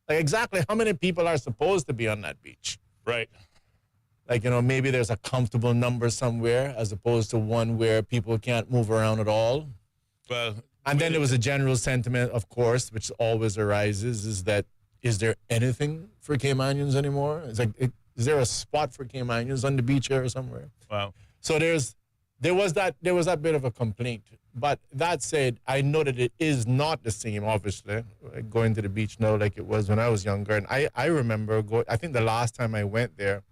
Like, exactly how many people are supposed to be on that beach? Right. Like, maybe there's a comfortable number somewhere as opposed to one where people can't move around at all. Well, And then there was a general sentiment, of course, which always arises, is that, is there anything for Caymanians anymore? It's like, is there a spot for Caymanians on the beach here or somewhere? wow. So there was that bit of a complaint. But that said, I know that it is not the same, obviously, going to the beach now like it was when I was younger. And I remember I think the last time I went there,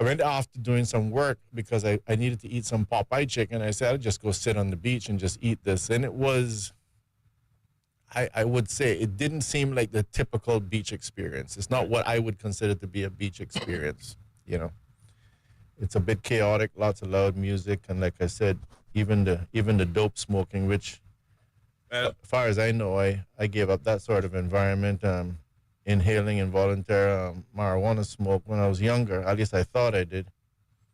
I went after doing some work because I needed to eat some Popeye chicken. I said, I'll just go sit on the beach and just eat this. And it was, I would say, it didn't seem like the typical beach experience. It's not what I would consider to be a beach experience, It's a bit chaotic, lots of loud music. And like I said, even the dope smoking, which, as far as I know, I gave up that sort of environment. Inhaling involuntary marijuana smoke when I was younger. At least I thought I did.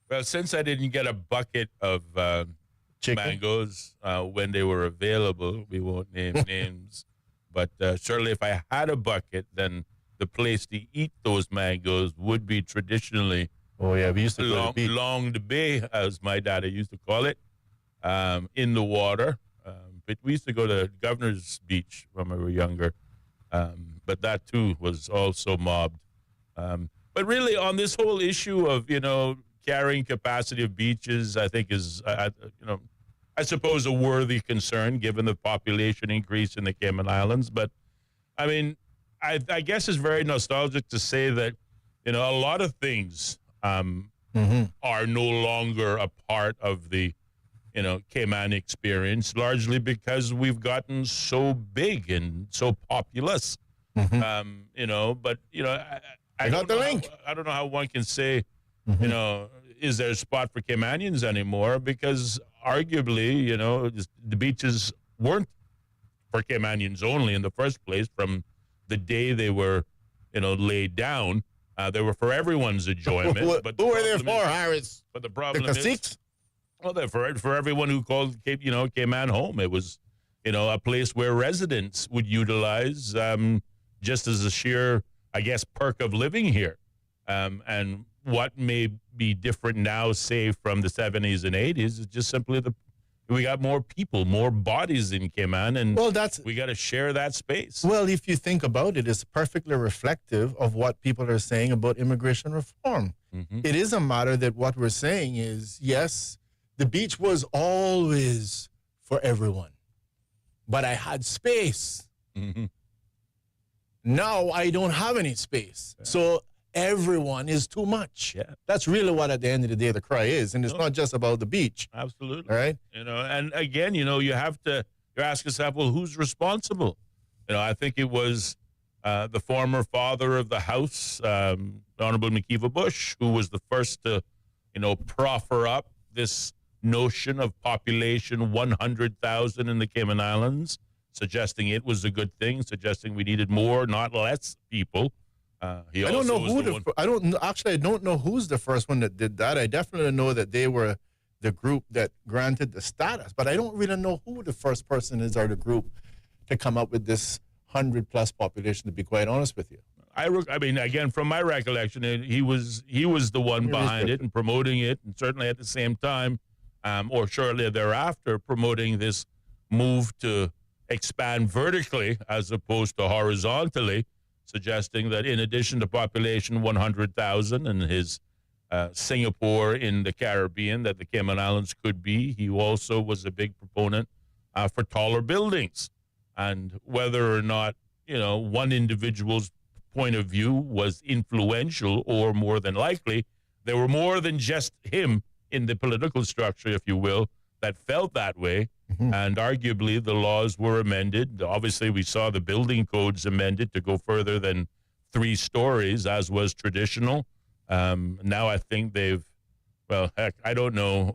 Well, since I didn't get a bucket of mangoes when they were available, we won't name names, but certainly if I had a bucket, then the place to eat those mangoes would be traditionally we used to go to the beach. Along the bay, as my daddy used to call it, in the water. But we used to go to Governor's Beach when we were younger. But that too was also mobbed. But really, on this whole issue of carrying capacity of beaches, I think is I suppose a worthy concern given the population increase in the Cayman Islands. But I mean, I guess it's very nostalgic to say that a lot of things are no longer a part of the Cayman experience, largely because we've gotten so big and so populous. But I got the link. I don't know how one can say, is there a spot for Caymanians anymore? Because arguably, the beaches weren't for Caymanians only in the first place. From the day they were, laid down, they were for everyone's enjoyment. Who were they for, Harris? But the problem is, well, they're for everyone who called Cayman home. It was, a place where residents would utilize just as a sheer, I guess, perk of living here. And what may be different now, say, from the 70s and 80s, is just simply we got more people, more bodies in Cayman, and we got to share that space. Well, if you think about it, it's perfectly reflective of what people are saying about immigration reform. It is a matter that what we're saying is, yes, the beach was always for everyone, but I had space. Now I don't have any space. So everyone is too much. Yeah. That's really what at the end of the day the cry is. And it's not just about the beach. Absolutely. All right? And again, you have to ask yourself, well, who's responsible? I think it was the former father of the House, Honorable McKeever Bush, who was the first to, proffer up this notion of population 100,000 in the Cayman Islands, suggesting it was a good thing, suggesting we needed more, not less people. I don't know who's the first one that did that. I definitely know that they were the group that granted the status, but I don't really know who the first person is or the group to come up with this 100+ population, to be quite honest with you. I mean, again, from my recollection, he was the one behind it and promoting it, and certainly at the same time, or shortly thereafter, promoting this move to expand vertically as opposed to horizontally, suggesting that in addition to population 100,000 and his Singapore in the Caribbean that the Cayman Islands could be, he also was a big proponent for taller buildings. And whether or not, one individual's point of view was influential, or more than likely, there were more than just him in the political structure, if you will, that felt that way. And arguably the laws were amended. Obviously, we saw the building codes amended to go further than 3 stories, as was traditional. Now I think heck, I don't know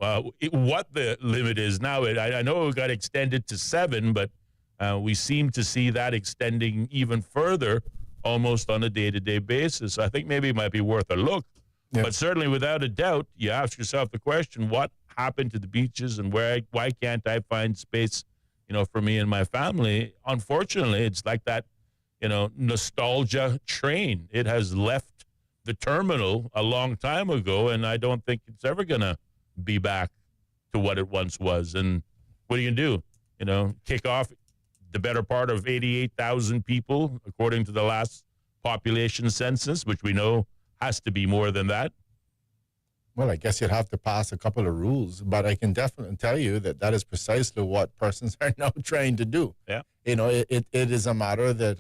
what the limit is now. I know it got extended to 7, but we seem to see that extending even further almost on a day-to-day basis. I think maybe it might be worth a look. Yeah. But certainly, without a doubt, you ask yourself the question, what happened to the beaches, and why can't I find space, for me and my family? Unfortunately, it's like that, nostalgia train. It has left the terminal a long time ago, and I don't think it's ever going to be back to what it once was. And what are you going to do? Kick off the better part of 88,000 people, according to the last population census, which we know has to be more than that. Well, I guess you'd have to pass a couple of rules, but I can definitely tell you that is precisely what persons are now trying to do. Yeah. It is a matter that,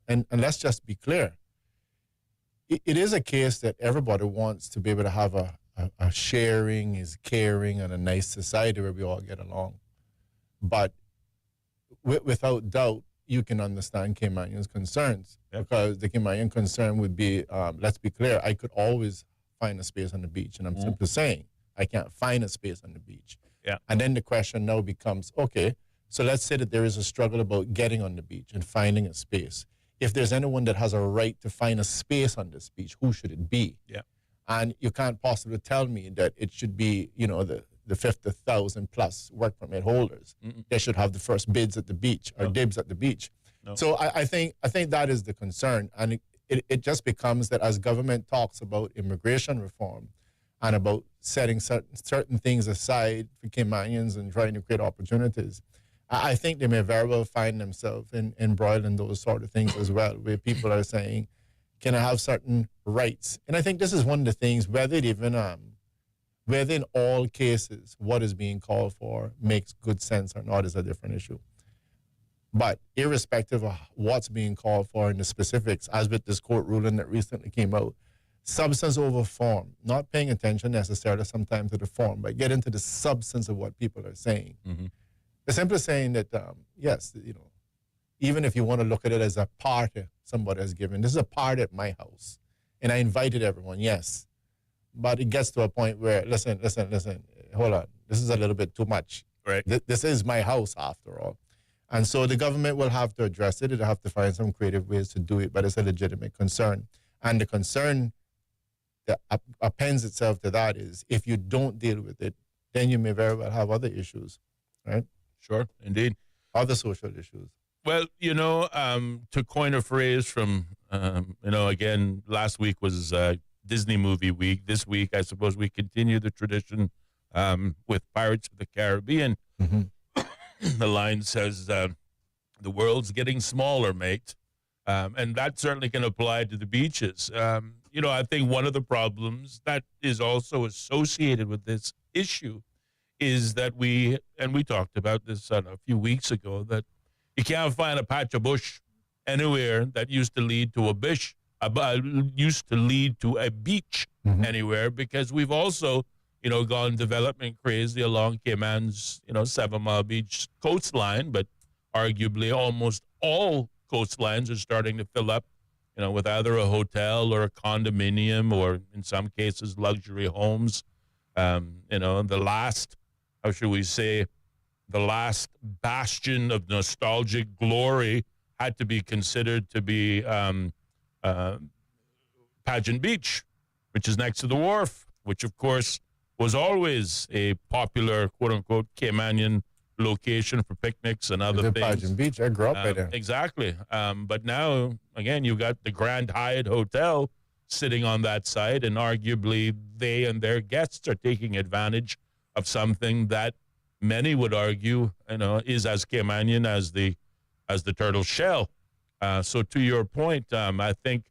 and let's just be clear, it is a case that everybody wants to be able to have a sharing, is caring, and a nice society where we all get along. But without doubt, you can understand Caymanians' concerns, because the Caymanian concern would be, let's be clear, I could always find a space on the beach, and I'm simply saying I can't find a space on the beach. Yeah. And then the question now becomes, okay, so let's say that there is a struggle about getting on the beach and finding a space. If there's anyone that has a right to find a space on this beach, who should it be? Yeah. And you can't possibly tell me that it should be, the 50,000 plus work permit holders. They should have the first bids at the beach or dibs at the beach. No. So I think that is the concern. And it just becomes that as government talks about immigration reform and about setting certain things aside for Caymanians and trying to create opportunities, I think they may very well find themselves embroiled in those sort of things as well, where people are saying, can I have certain rights? And I think this is one of the things, whether in all cases what is being called for makes good sense or not is a different issue. But irrespective of what's being called for in the specifics, as with this court ruling that recently came out, substance over form, not paying attention necessarily sometimes to the form, but get into the substance of what people are saying. They're simply saying that, yes, even if you want to look at it as a party somebody has given, this is a party at my house, and I invited everyone, yes. But it gets to a point where, listen, hold on, this is a little bit too much. Right. This is my house after all. And so the government will have to address it. It'll have to find some creative ways to do it, but it's a legitimate concern. And the concern that appends itself to that is if you don't deal with it, then you may very well have other issues, right? Sure, indeed. Other social issues. Well, to coin a phrase from, again, last week was Disney movie week. This week, I suppose we continue the tradition with Pirates of the Caribbean. The line says, the world's getting smaller, mate. And that certainly can apply to the beaches. I think one of the problems that is also associated with this issue is that we talked about this a few weeks ago, that you can't find a patch of bush anywhere that used to lead to a beach anywhere, because we've also gone development crazy along Cayman's 7 Mile Beach coastline, but arguably almost all coastlines are starting to fill up with either a hotel or a condominium, or in some cases luxury homes. The last, how should we say, the last bastion of nostalgic glory had to be considered to be Pageant Beach, which is next to the wharf, which of course was always a popular, quote-unquote, Caymanian location for picnics and other things. Pageant Beach, I grew up by there. Exactly. But now, again, you've got the Grand Hyatt Hotel sitting on that site, and arguably they and their guests are taking advantage of something that many would argue, is as Caymanian as the turtle shell. So to your point, I think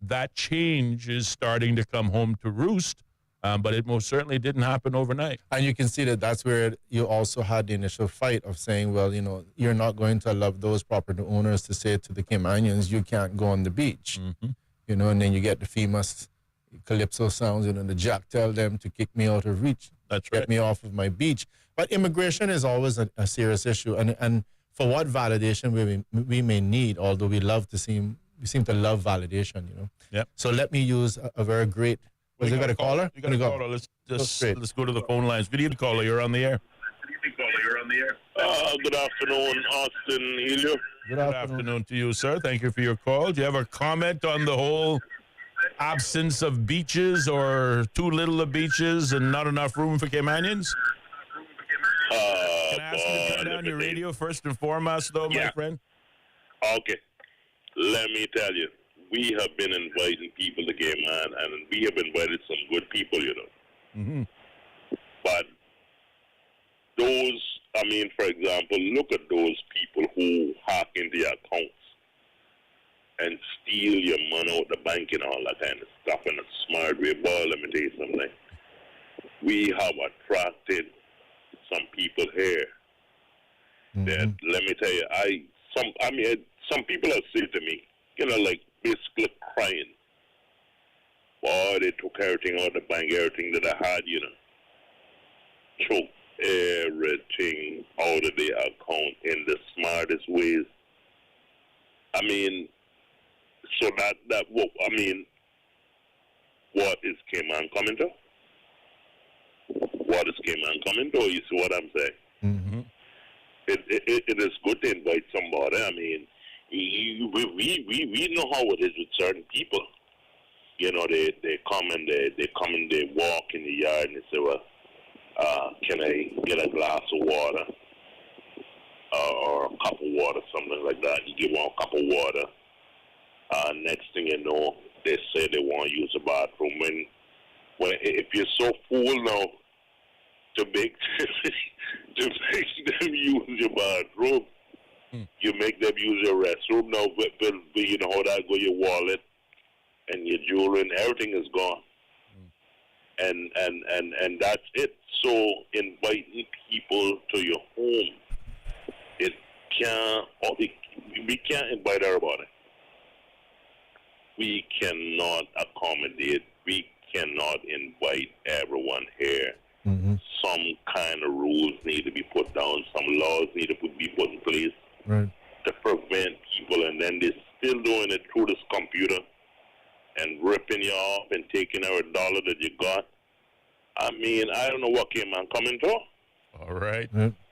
that change is starting to come home to roost, but it most certainly didn't happen overnight. And you can see that that's where you also had the initial fight of saying, well, you're not going to allow those property owners to say to the Caymanians, you can't go on the beach. And then you get the famous calypso sounds, the jack tell them to kick me out of reach. That's right. Get me off of my beach. But immigration is always a serious issue. And for what validation we may need, although we seem to love validation, Yep. So let me use a very great, was it got a caller? You got a caller. Let's go to the phone lines. Good evening, caller. You're on the air. Good afternoon, Austin, Ellio. Good afternoon to you, sir. Thank you for your call. Do you have a comment on the whole absence of beaches, or too little of beaches and not enough room for Caymanians? Can I ask you to turn down your radio first and foremost, though, my friend? Okay. let me tell you, we have been inviting people to Game Man, and we have invited some good people, you know. Mm-hmm. But those, I mean, for example, look at those people who hack into your accounts and steal your money out the bank and all that kind of stuff in a smart way. Boy, let me tell you something. We have attracted some people here that, let me tell you, some people have said to me, you know, like basically crying. Boy, they took everything out of the bank, everything that I had, you know. Took everything out of their account in the smartest ways. I mean, so what is K-Man coming to? What is K-Man coming to? You see what I'm saying? Mm-hmm. It is good to invite somebody. I mean, we know how it is with certain people. You know, they come and they walk in the yard and they say, well, can I get a glass of water or a cup of water, something like that? You give them a cup of water. Next thing you know, they say they want to use the bathroom. If you're so full now to make them use your bathroom, you make them use your restroom. Now, but you know how that go, your wallet and your jewelry and everything is gone. And that's it. So inviting people to your home, we can't invite everybody. We cannot accommodate. We cannot invite everyone here. Mm-hmm. Some kind of rules need to be put down. Some laws need to be put in place to prevent people, and then they're still doing it through this computer and ripping you off and taking every dollar that you got. I mean, I don't know what K-Man coming to. All right.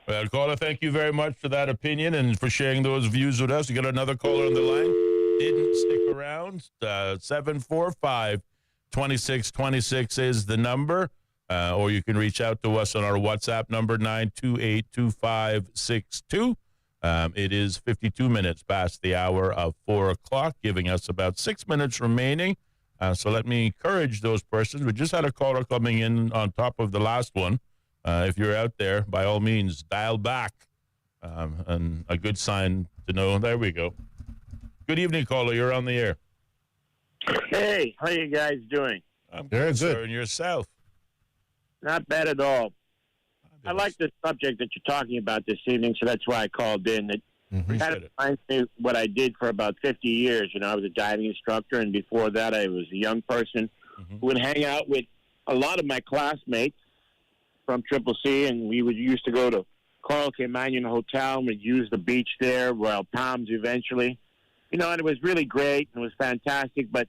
Well, caller, thank you very much for that opinion and for sharing those views with us. You got another caller on the line. Didn't stick around. 745-2626 is the number. Or you can reach out to us on our WhatsApp number, 928-2562. It is 52 minutes past the hour of 4 o'clock, giving us about 6 minutes remaining. So let me encourage those persons. We just had a caller coming in on top of the last one. If you're out there, by all means, dial back. And a good sign to know. There we go. Good evening, caller. You're on the air. Hey, how you guys doing? I'm Very good, sir. good. And yourself? Not bad at all. I like the subject that you're talking about this evening, so that's why I called in. It kind Appreciate of it. reminds me what I did for about 50 years. You know, I was a diving instructor, and before that, I was a young person who would hang out with a lot of my classmates from Triple C, and we used to go to Coral Caymanian Hotel, and we'd use the beach there, Royal Palms eventually. You know, and it was really great, and it was fantastic, but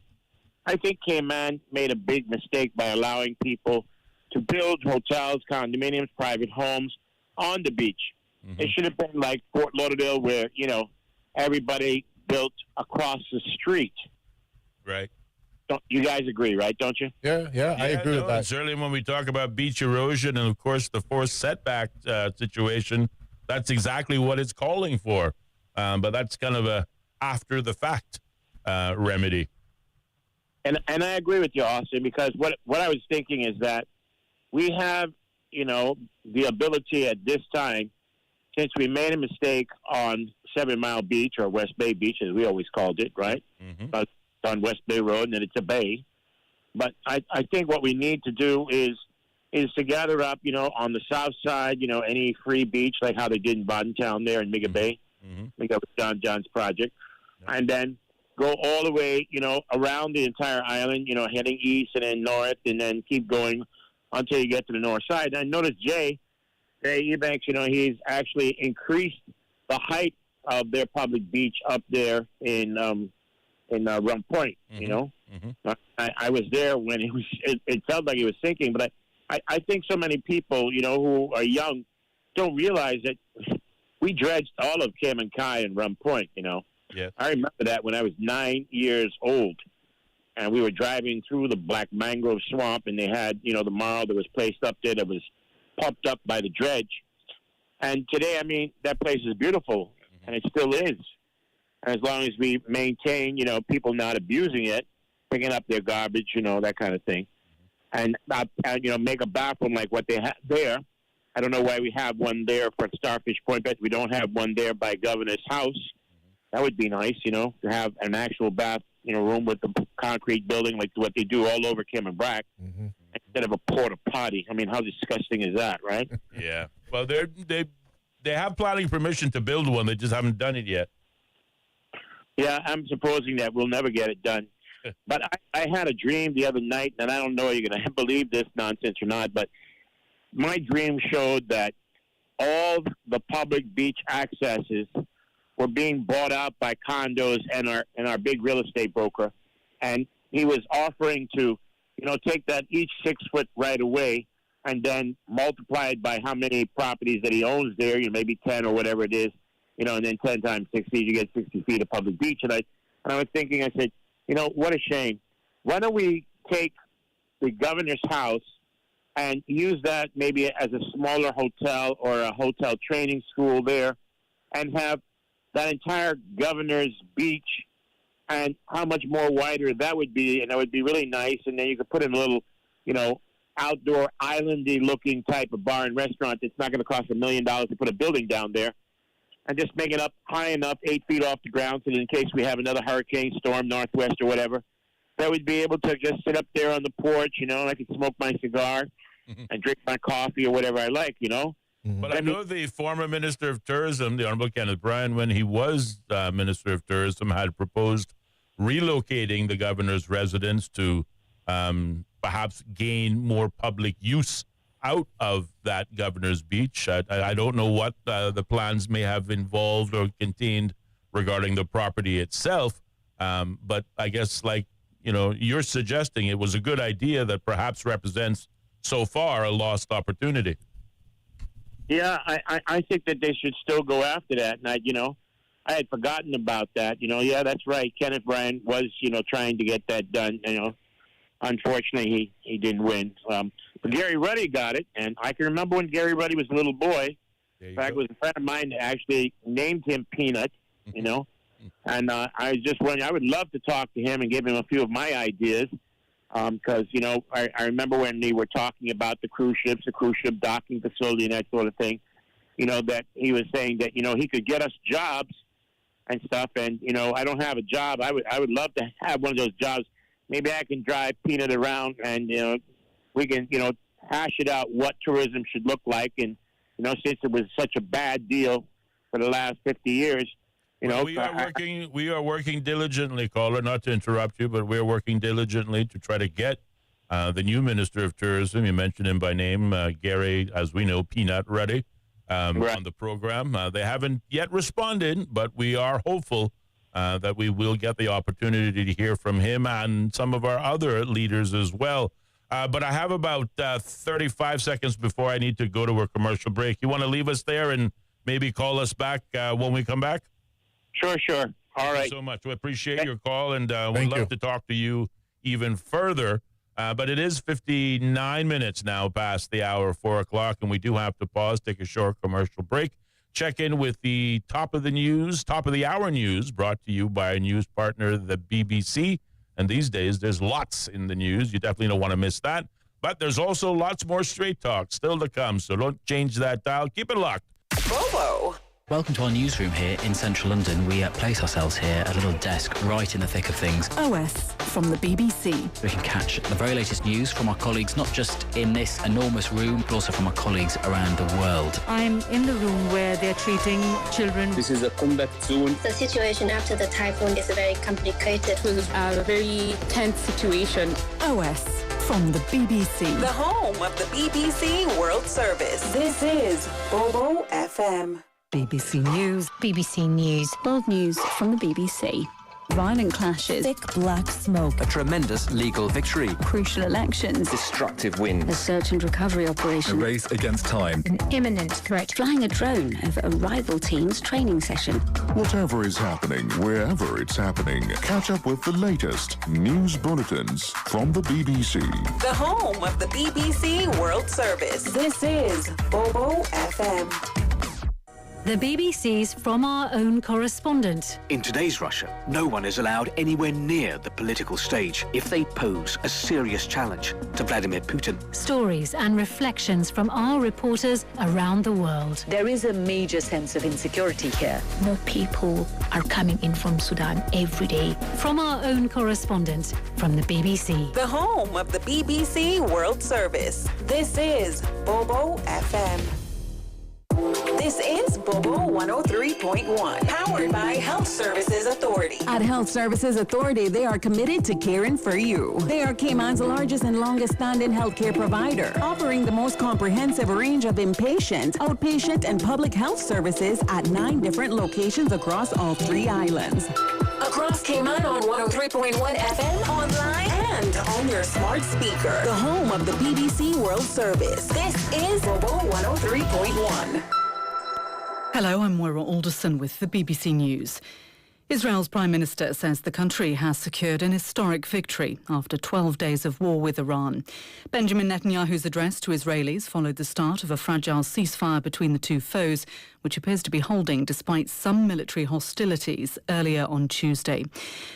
I think Cayman made a big mistake by allowing people to build hotels, condominiums, private homes on the beach. It should have been like Fort Lauderdale where, you know, everybody built across the street. Right. You guys agree, right? Don't you? Yeah, I agree with that. Certainly when we talk about beach erosion and, of course, the forced setback situation, that's exactly what it's calling for. But that's kind of a after-the-fact remedy. And I agree with you, Austin, because what I was thinking is that we have, you know, the ability at this time, since we made a mistake on 7 Mile Beach or West Bay Beach, as we always called it, right? But it's on West Bay Road, and it's a bay. But I think what we need to do is to gather up, you know, on the south side, you know, any free beach, like how they did in Town there in Miga Bay. I think that was John's project. And then go all the way, you know, around the entire island, you know, heading east and then north, and then keep going until you get to the north side. And I noticed Jay Ebanks, you know, he's actually increased the height of their public beach up there in Rum Point, you know. I was there when it felt like it was sinking, but I think so many people, you know, who are young don't realize that we dredged all of Cayman Kai and Rum Point, you know. Yeah. I remember that when I was 9 years old, and we were driving through the Black Mangrove Swamp, and they had, you know, the marl that was placed up there that was pumped up by the dredge. And today, I mean, that place is beautiful, and it still is. as long as we maintain, people not abusing it, picking up their garbage, that kind of thing, and make a bathroom like what they have there. I don't know why we have one there for Starfish Point, but we don't have one there by Governor's house. That would be nice, to have an actual bath, room with the concrete building like what they do all over Kim and Brack, instead of a porta potty. I mean, how disgusting is that, right? Yeah. Well, they have planning permission to build one. They just haven't done it yet. Yeah, I'm supposing that we'll never get it done. But I had a dream the other night, and I don't know if you're going to believe this nonsense or not, but my dream showed that all the public beach accesses were being bought out by condos and our big real estate broker. And he was offering to, take that each 6 foot right away and then multiply it by how many properties that he owns there, maybe 10 or whatever it is, and then 10 times 60, you get 60 feet of public beach. And I was thinking, I said, what a shame. Why don't we take the governor's house and use that maybe as a smaller hotel or a hotel training school there and have that entire governor's beach, and how much more wider that would be, and that would be really nice. And then you could put in a little, outdoor islandy looking type of bar and restaurant that's not going to cost $1 million to put a building down there, and just make it up high enough, 8 feet off the ground, so that in case we have another hurricane storm, northwest or whatever, that we'd be able to just sit up there on the porch, and I could smoke my cigar and drink my coffee or whatever I like, But I know the former Minister of Tourism, the Honorable Kenneth Bryan, when he was Minister of Tourism, had proposed relocating the governor's residence to perhaps gain more public use out of that governor's beach. I don't know what the plans may have involved or contained regarding the property itself, but I guess you're suggesting it was a good idea that perhaps represents so far a lost opportunity. Yeah, I think that they should still go after that. And I had forgotten about that. Yeah, that's right. Kenneth Bryan was, trying to get that done. Unfortunately, he didn't win. But Gary Ruddy got it, and I can remember when Gary Ruddy was a little boy. In fact, it was a friend of mine that actually named him Peanut. And I was just wondering, I would love to talk to him and give him a few of my ideas. Because, I remember when they were talking about the cruise ships, the cruise ship docking facility and that sort of thing, that he was saying that, he could get us jobs and stuff. And, I don't have a job. I would love to have one of those jobs. Maybe I can drive Peanut around and, we can, hash it out what tourism should look like. And, since it was such a bad deal for the last 50 years, we are working diligently, caller, not to interrupt you, but we're working diligently to try to get the new Minister of Tourism, you mentioned him by name, Gary, as we know, Peanut Ruddy, right, on the program. They haven't yet responded, but we are hopeful that we will get the opportunity to hear from him and some of our other leaders as well. But I have about 35 seconds before I need to go to a commercial break. You want to leave us there and maybe call us back when we come back? Sure. All right. Thank you so much. We appreciate your call, and we'd love to talk to you even further. But it is 59 minutes now past the hour, 4 o'clock, and we do have to pause, take a short commercial break. Check in with the top of the hour news, brought to you by our news partner, the BBC. And these days, there's lots in the news. You definitely don't want to miss that. But there's also lots more straight talk still to come, so don't change that dial. Keep it locked. Bobo. Welcome to our newsroom here in central London. We place ourselves here at a little desk right in the thick of things. OS from the BBC. We can catch the very latest news from our colleagues, not just in this enormous room, but also from our colleagues around the world. I'm in the room where they're treating children. This is a combat zone. The situation after the typhoon is very complicated. It was a very tense situation. OS from the BBC. The home of the BBC World Service. This is Bobo FM. BBC News. BBC News. World news from the BBC. Violent clashes. Thick black smoke. A tremendous legal victory. Crucial elections. Destructive wind. A search and recovery operation. A race against time. An imminent threat. Flying a drone over a rival team's training session. Whatever is happening, wherever it's happening, catch up with the latest news bulletins from the BBC. The home of the BBC World Service. This is Bobo FM. The BBC's From Our Own Correspondent. In today's Russia, no one is allowed anywhere near the political stage if they pose a serious challenge to Vladimir Putin. Stories and reflections from our reporters around the world. There is a major sense of insecurity here. More people are coming in from Sudan every day. From Our Own Correspondent from the BBC. The home of the BBC World Service. This is Bobo FM. This is Bobo 103.1, powered by Health Services Authority. At Health Services Authority, they are committed to caring for you. They are Cayman's largest and longest-standing healthcare provider, offering the most comprehensive range of inpatient, outpatient, and public health services at 9 different locations across all 3 islands. Across Cayman on 103.1 FM, online, and on your smart speaker. The home of the BBC World Service. This is Bobo 103.1. Hello, I'm Moira Alderson with the BBC News. Israel's Prime Minister says the country has secured an historic victory after 12 days of war with Iran. Benjamin Netanyahu's address to Israelis followed the start of a fragile ceasefire between the two foes, which appears to be holding despite some military hostilities earlier on Tuesday.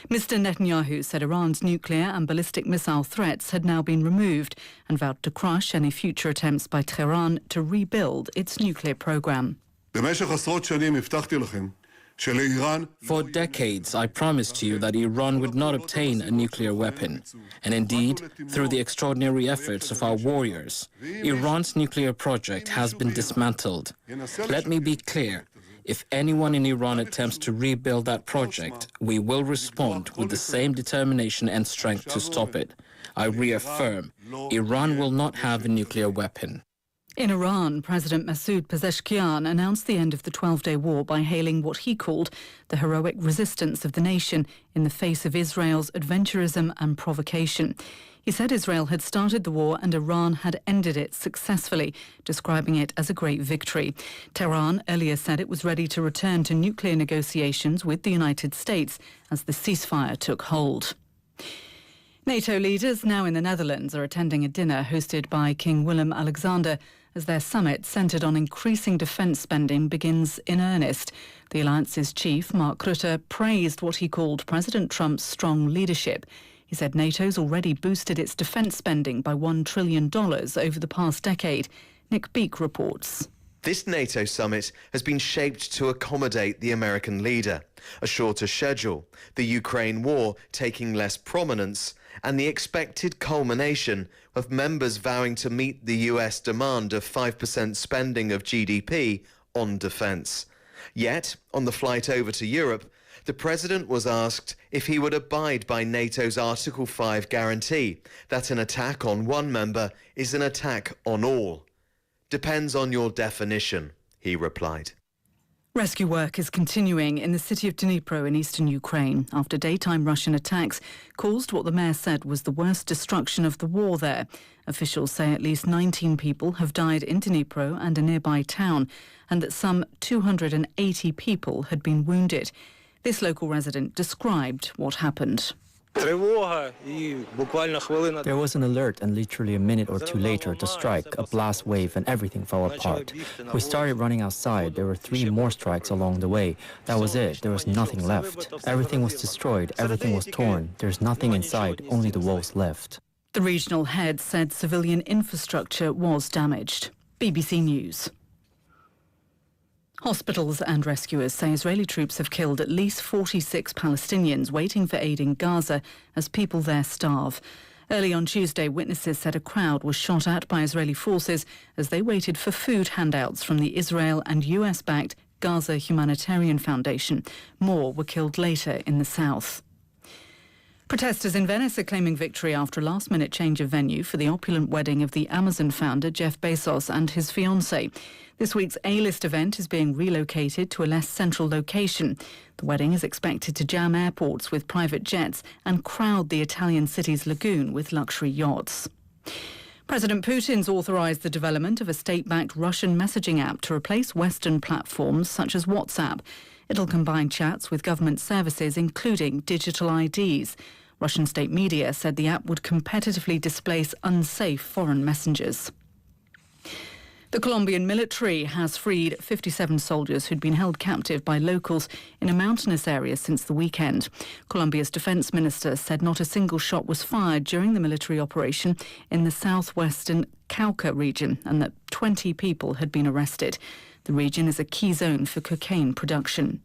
Mr. Netanyahu said Iran's nuclear and ballistic missile threats had now been removed and vowed to crush any future attempts by Tehran to rebuild its nuclear program. For decades, I promised you that Iran would not obtain a nuclear weapon. And indeed, through the extraordinary efforts of our warriors, Iran's nuclear project has been dismantled. Let me be clear. If anyone in Iran attempts to rebuild that project, we will respond with the same determination and strength to stop it. I reaffirm, Iran will not have a nuclear weapon. In Iran, President Masoud Pezeshkian announced the end of the 12-day war by hailing what he called the heroic resistance of the nation in the face of Israel's adventurism and provocation. He said Israel had started the war and Iran had ended it successfully, describing it as a great victory. Tehran earlier said it was ready to return to nuclear negotiations with the United States as the ceasefire took hold. NATO leaders now in the Netherlands are attending a dinner hosted by King Willem-Alexander as their summit centred on increasing defence spending begins in earnest. The alliance's chief, Mark Rutte, praised what he called President Trump's strong leadership. He said NATO's already boosted its defence spending by $1 trillion over the past decade. Nick Beak reports. This NATO summit has been shaped to accommodate the American leader. A shorter schedule, the Ukraine war taking less prominence, and the expected culmination of members vowing to meet the US demand of 5% spending of GDP on defence. Yet, on the flight over to Europe, the president was asked if he would abide by NATO's Article 5 guarantee that an attack on one member is an attack on all. Depends on your definition, he replied. Rescue work is continuing in the city of Dnipro in eastern Ukraine after daytime Russian attacks caused what the mayor said was the worst destruction of the war there. Officials say at least 19 people have died in Dnipro and a nearby town, and that some 280 people had been wounded. This local resident described what happened. There was an alert, and literally a minute or two later, the strike, a blast wave, and everything fell apart. We started running outside. There were 3 more strikes along the way. That was it. There was nothing left. Everything was destroyed. Everything was torn. There's nothing inside, only the walls left. The regional head said civilian infrastructure was damaged. BBC News. Hospitals and rescuers say Israeli troops have killed at least 46 Palestinians waiting for aid in Gaza as people there starve. Early on Tuesday, witnesses said a crowd was shot at by Israeli forces as they waited for food handouts from the Israel and US-backed Gaza Humanitarian Foundation. More were killed later in the south. Protesters in Venice are claiming victory after a last-minute change of venue for the opulent wedding of the Amazon founder Jeff Bezos and his fiancée. This week's A-list event is being relocated to a less central location. The wedding is expected to jam airports with private jets and crowd the Italian city's lagoon with luxury yachts. President Putin's authorised the development of a state-backed Russian messaging app to replace Western platforms such as WhatsApp. It'll combine chats with government services, including digital IDs. Russian state media said the app would competitively displace unsafe foreign messengers. The Colombian military has freed 57 soldiers who'd been held captive by locals in a mountainous area since the weekend. Colombia's defence minister said not a single shot was fired during the military operation in the southwestern Cauca region and that 20 people had been arrested. The region is a key zone for cocaine production.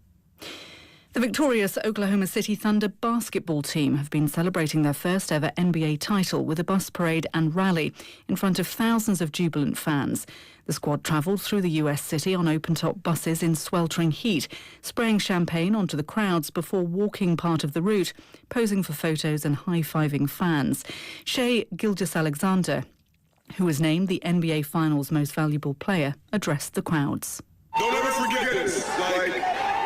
The victorious Oklahoma City Thunder basketball team have been celebrating their first ever NBA title with a bus parade and rally in front of thousands of jubilant fans. The squad travelled through the US city on open-top buses in sweltering heat, spraying champagne onto the crowds before walking part of the route, posing for photos and high-fiving fans. Shai Gilgeous-Alexander, who was named the NBA Finals Most Valuable Player, addressed the crowds. Don't ever forget this.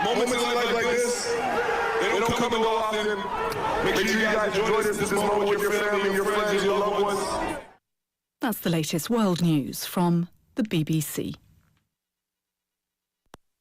Moments in life like this, they don't come and go often. Make sure you guys enjoy this moment with your family, your friends, your loved ones. That's the latest world news from the BBC.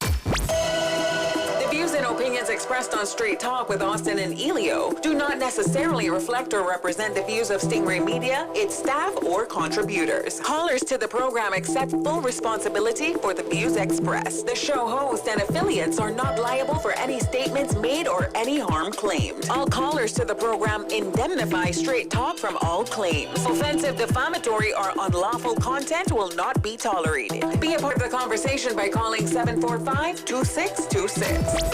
The views and opinions expressed on Straight Talk with Austin and Ellio do not necessarily reflect or represent the views of Stingray Media, its staff, or contributors. Callers to the program accept full responsibility for the views expressed. The show host and affiliates are not liable for any statements made or any harm claimed. All callers to the program indemnify Straight Talk from all claims. Offensive, defamatory, or unlawful content will not be tolerated. Be a part of the conversation by calling 745-2626.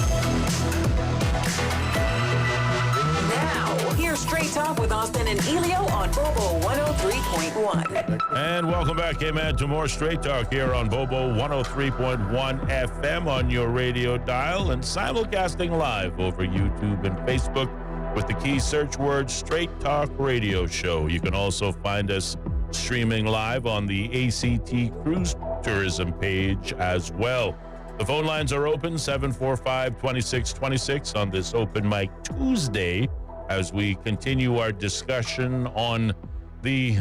Now, here's Straight Talk with Austin and Ellio on Bobo 103.1. And welcome back, man, to more Straight Talk here on Bobo 103.1 FM on your radio dial and simulcasting live over YouTube and Facebook with the key search word Straight Talk Radio Show. You can also find us streaming live on the ACT Cruise Tourism page as well. The phone lines are open, 745-2626 on this Open Mic Tuesday as we continue our discussion on the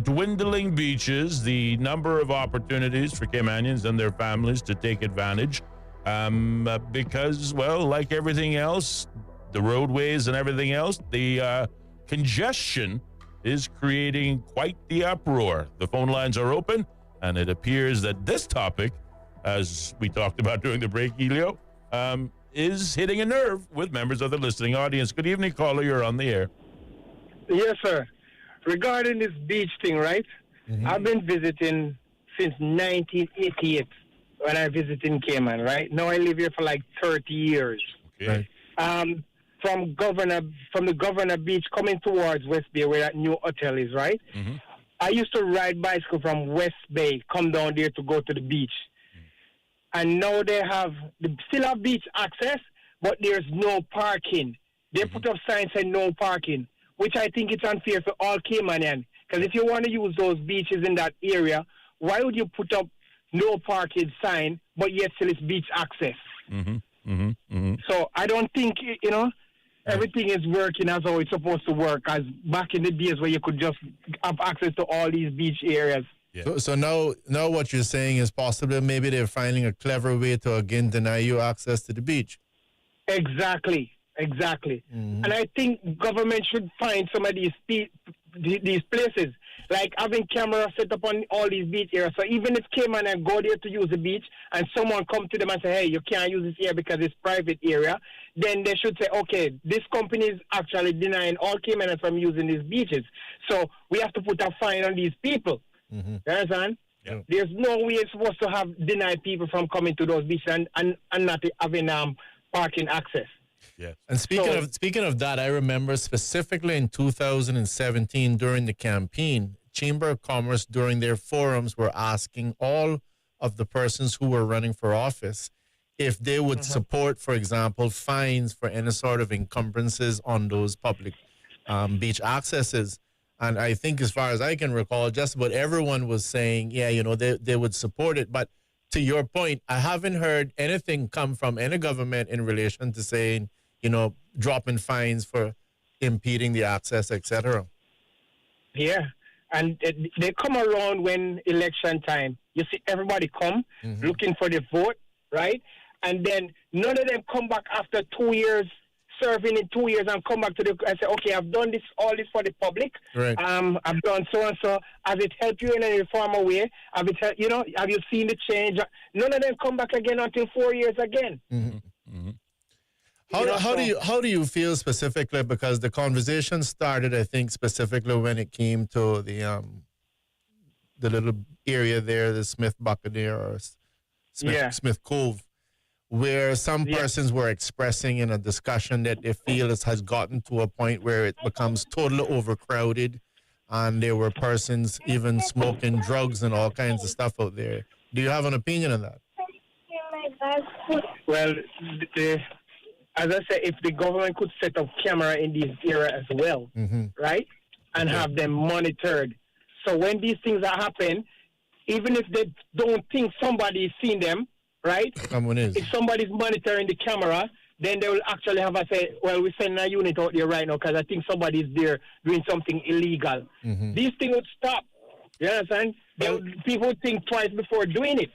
dwindling beaches, the number of opportunities for Caymanians and their families to take advantage because, well, like everything else, the roadways and everything else, the congestion is creating quite the uproar. The phone lines are open, and it appears that this topic, as we talked about during the break, Ellio, is hitting a nerve with members of the listening audience. Good evening, caller. You're on the air. Yes, sir. Regarding this beach thing, right? Mm-hmm. I've been visiting since 1988 when I visited in Cayman, right? Now I live here for like 30 years. Okay. From the Governor Beach coming towards West Bay where that new hotel is, right? Mm-hmm. I used to ride bicycle from West Bay, come down there to go to the beach. And now they still have beach access, but there's no parking. They put up signs saying no parking, which I think it's unfair for all Caymanians. Because if you want to use those beaches in that area, why would you put up no parking sign, but yet still it's beach access? Mm-hmm. Mm-hmm. Mm-hmm. So I don't think, everything is working as how it's supposed to work, as back in the days where you could just have access to all these beach areas. Yeah. So now what you're saying is possibly maybe they're finding a clever way to again deny you access to the beach. Exactly. Mm-hmm. And I think government should find some of these places, like having cameras set up on all these beach areas. So even if Cayman and go there to use the beach and someone come to them and say, hey, you can't use this area because it's private area, then they should say, okay, this company is actually denying all Caymaners from using these beaches. So we have to put a fine on these people. Mm-hmm. You understand? Yeah. There's no way it's supposed to have denied people from coming to those beaches and not having parking access. Yes. And speaking of that, I remember specifically in 2017 during the campaign, Chamber of Commerce during their forums were asking all of the persons who were running for office if they would support, for example, fines for any sort of encumbrances on those public beach accesses. And I think as far as I can recall, just about everyone was saying, yeah, they would support it. But to your point, I haven't heard anything come from any government in relation to saying, dropping fines for impeding the access, etc. Yeah. And they come around when election time. You see everybody come looking for the vote, right? And then none of them come back after 2 years serving in 2 years and come back to the and say, okay, I've done all this for the public. Right. I've done so and so. Has it helped you in any form or way? Have you seen the change? None of them come back again until 4 years again. Mm-hmm. Mm-hmm. How do you feel specifically? Because the conversation started, I think, specifically when it came to the little area there, the Smith Buccaneer or Smith Cove, where some persons were expressing in a discussion that they feel it has gotten to a point where it becomes totally overcrowded, and there were persons even smoking drugs and all kinds of stuff out there. Do you have an opinion on that? Well, as I said, if the government could set up camera in these areas as well, right, and have them monitored, so when these things are happening, even if they don't think somebody is seeing them, right? Someone is. If somebody's monitoring the camera, then they will actually have a say, well, we're sending a unit out there right now because I think somebody's there doing something illegal. These things would stop. You understand? People would think twice before doing it.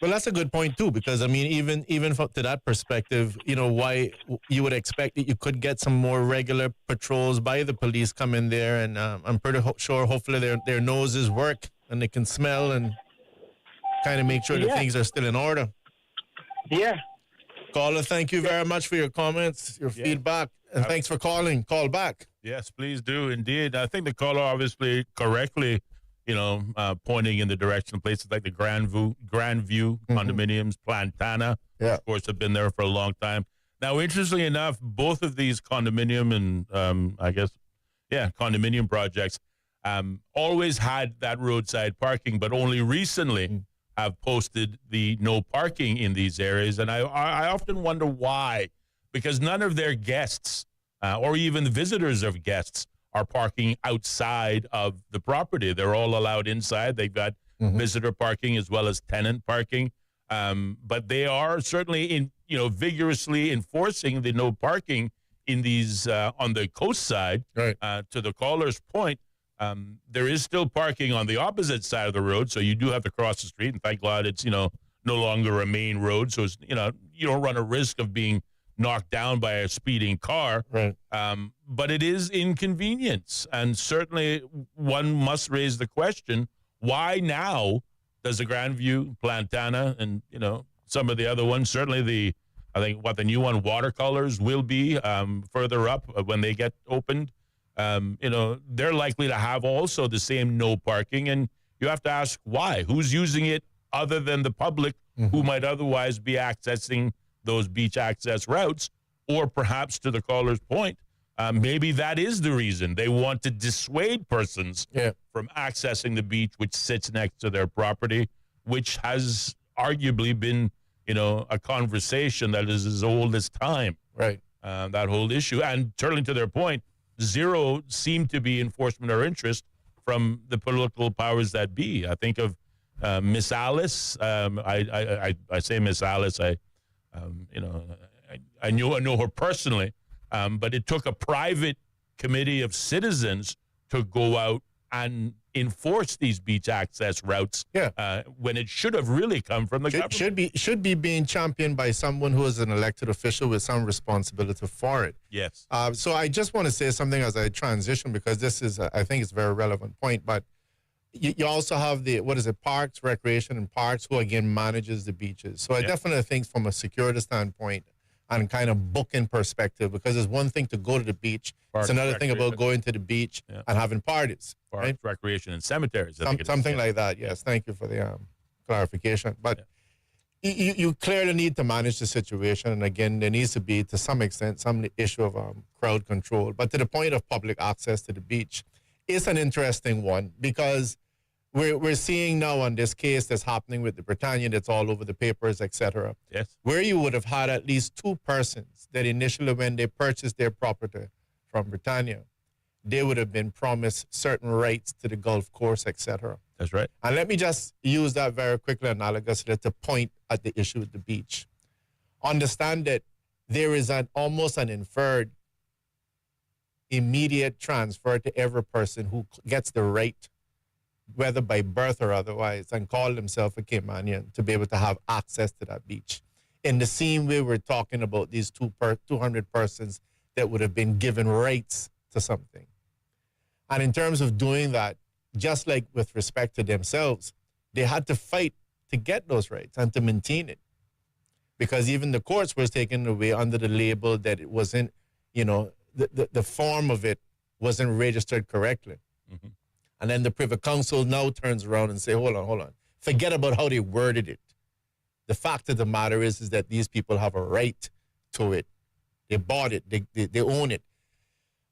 Well, that's a good point, too, because, I mean, even to that perspective, why you would expect that you could get some more regular patrols by the police come in there, and I'm pretty sure, hopefully, their noses work and they can smell and kind of make sure that things are still in order. Yeah. Caller, thank you very much for your comments, your feedback, and thanks for calling. Call back. Yes, please do, indeed. I think the caller obviously correctly, pointing in the direction of places like the Grandview condominiums, Plantana, of course, have been there for a long time. Now, interestingly enough, both of these condominium and, condominium projects always had that roadside parking, but only recently have posted the no parking in these areas. And I often wonder why, because none of their guests or even the visitors of guests are parking outside of the property. They're all allowed inside. They've got visitor parking as well as tenant parking. But they are certainly vigorously enforcing the no parking in these on the coast side. Right. To the caller's point, there is still parking on the opposite side of the road, so you do have to cross the street. And thank God it's no longer a main road, so it's, you don't run a risk of being knocked down by a speeding car. Right. But it is inconvenience, and certainly one must raise the question: why now does the Grandview, Plantana, and some of the other ones, certainly I think the new one, Watercolors, will be further up when they get opened. They're likely to have also the same no parking, and you have to ask why. Who's using it other than the public who might otherwise be accessing those beach access routes? Or perhaps, to the caller's point, maybe that is the reason. They want to dissuade persons from accessing the beach, which sits next to their property, which has arguably been, a conversation that is as old as time. Right. That whole issue. And turning to their point, zero seemed to be enforcement or interest from the political powers that be. I think of Miss Alice. I say Miss Alice. I know her personally, but it took a private committee of citizens to go out and enforce these beach access routes. When it should have really come from the government. Should be being championed by someone who is an elected official with some responsibility for it. Yes. So I just want to say something as I transition, because this is, I think it's a very relevant point. But you also have Parks, Recreation and Parks, who again manages the beaches. So I definitely think from a security standpoint and kind of booking perspective, because it's one thing to go to the beach. Parks, it's another thing about going to the beach and having parties. Parks, right? Recreation and cemeteries. Something like that, yes. Thank you for the clarification. But you clearly need to manage the situation. And again, there needs to be, to some extent, some issue of crowd control. But to the point of public access to the beach, it's an interesting one, because we're seeing now on this case that's happening with the Britannia, that's all over the papers, etc. Yes. Where you would have had at least two persons that initially, when they purchased their property from Britannia, they would have been promised certain rights to the golf course, etc. That's right. And let me just use that very quickly, analogously, to point at the issue with the beach. Understand that there is almost an inferred immediate transfer to every person who gets the right, whether by birth or otherwise, and call themselves a Caymanian, to be able to have access to that beach. In the same way we're talking about these 200 persons that would have been given rights to something. And in terms of doing that, just like with respect to themselves, they had to fight to get those rights and to maintain it. Because even the courts was taken away under the label that it wasn't, the form of it wasn't registered correctly. Mm-hmm. And then the Privy Council now turns around and say, hold on. Forget about how they worded it. The fact of the matter is that these people have a right to it. They bought it. They own it.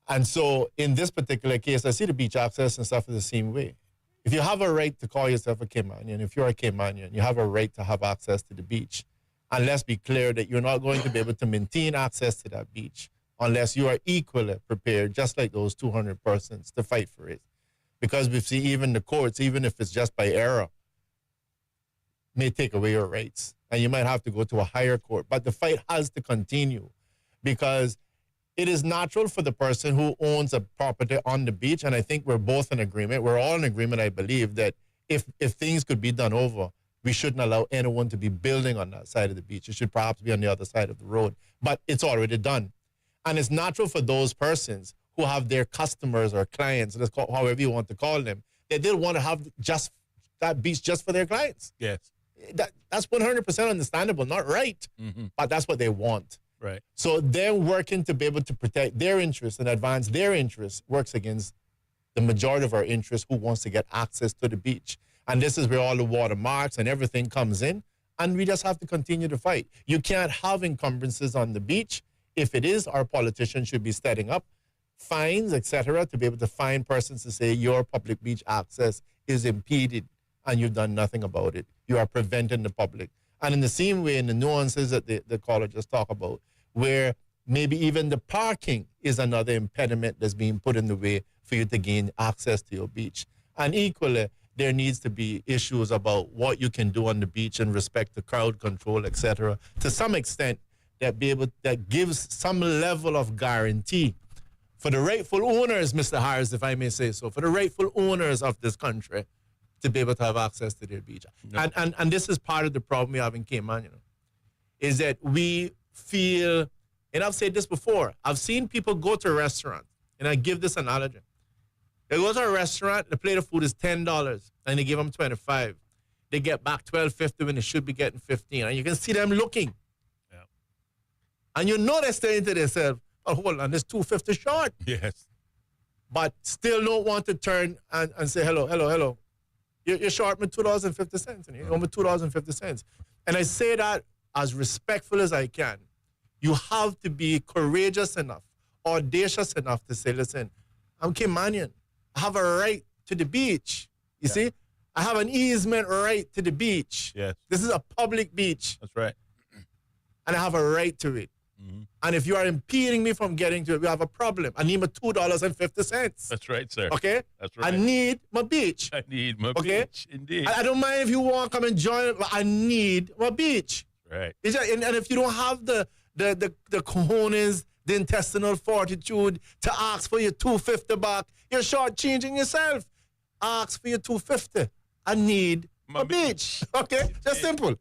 And so in this particular case, I see the beach access and stuff is the same way. If you have a right to call yourself a Caymanian, if you're a Caymanian, you have a right to have access to the beach. And let's be clear that you're not going to be able to maintain access to that beach unless you are equally prepared, just like those 200 persons, to fight for it. Because we see even the courts, even if it's just by error, may take away your rights. And you might have to go to a higher court. But the fight has to continue because it is natural for the person who owns a property on the beach, and I think we're both in agreement. We're all in agreement, I believe, that if things could be done over, we shouldn't allow anyone to be building on that side of the beach. It should perhaps be on the other side of the road. But it's already done. And it's natural for those persons who have their customers or clients, let's call however you want to call them, that they want to have just that beach just for their clients. Yes. That's 100% understandable, not right, but that's what they want. Right. So they're working to be able to protect their interests and advance their interests works against the majority of our interests who wants to get access to the beach. And this is where all the watermarks and everything comes in, and we just have to continue to fight. You can't have encumbrances on the beach. If it is, our politicians should be setting up fines, etc., to be able to fine persons to say your public beach access is impeded and you've done nothing about it. You are preventing the public. And in the same way, in the nuances that the caller just talked about, where maybe even the parking is another impediment that's being put in the way for you to gain access to your beach. And equally, there needs to be issues about what you can do on the beach in respect to crowd control, etc., to some extent that gives some level of guarantee for the rightful owners, Mr. Harris, if I may say so, for the rightful owners of this country to be able to have access to their beach. No. And this is part of the problem we have in Cayman, is that we feel, and I've said this before, I've seen people go to a restaurant, and I give this analogy. They go to a restaurant, the plate of food is $10, and they give them $25. They get back $12.50 when they should be getting $15, and you can see them looking. Yeah. And you know they're saying to themselves, oh, hold on, there's $2.50 short. Yes. But still don't want to turn and say, hello. You're short me $2.50, and you owe me $2.50. And I say that as respectful as I can. You have to be courageous enough, audacious enough to say, listen, I'm Caymanian. I have a right to the beach. You see? I have an easement right to the beach. Yes. This is a public beach. That's right. And I have a right to it. Mm-hmm. And if you are impeding me from getting to it, we have a problem. I need my $2.50. That's right, sir. Okay? That's right. I need my beach. I need my beach, indeed. I don't mind if you want to come and join, but I need my beach. Right. And if you don't have the cojones, the intestinal fortitude to ask for your $2.50 back, you're shortchanging yourself. Ask for your $2.50. I need my beach. Okay? Just simple.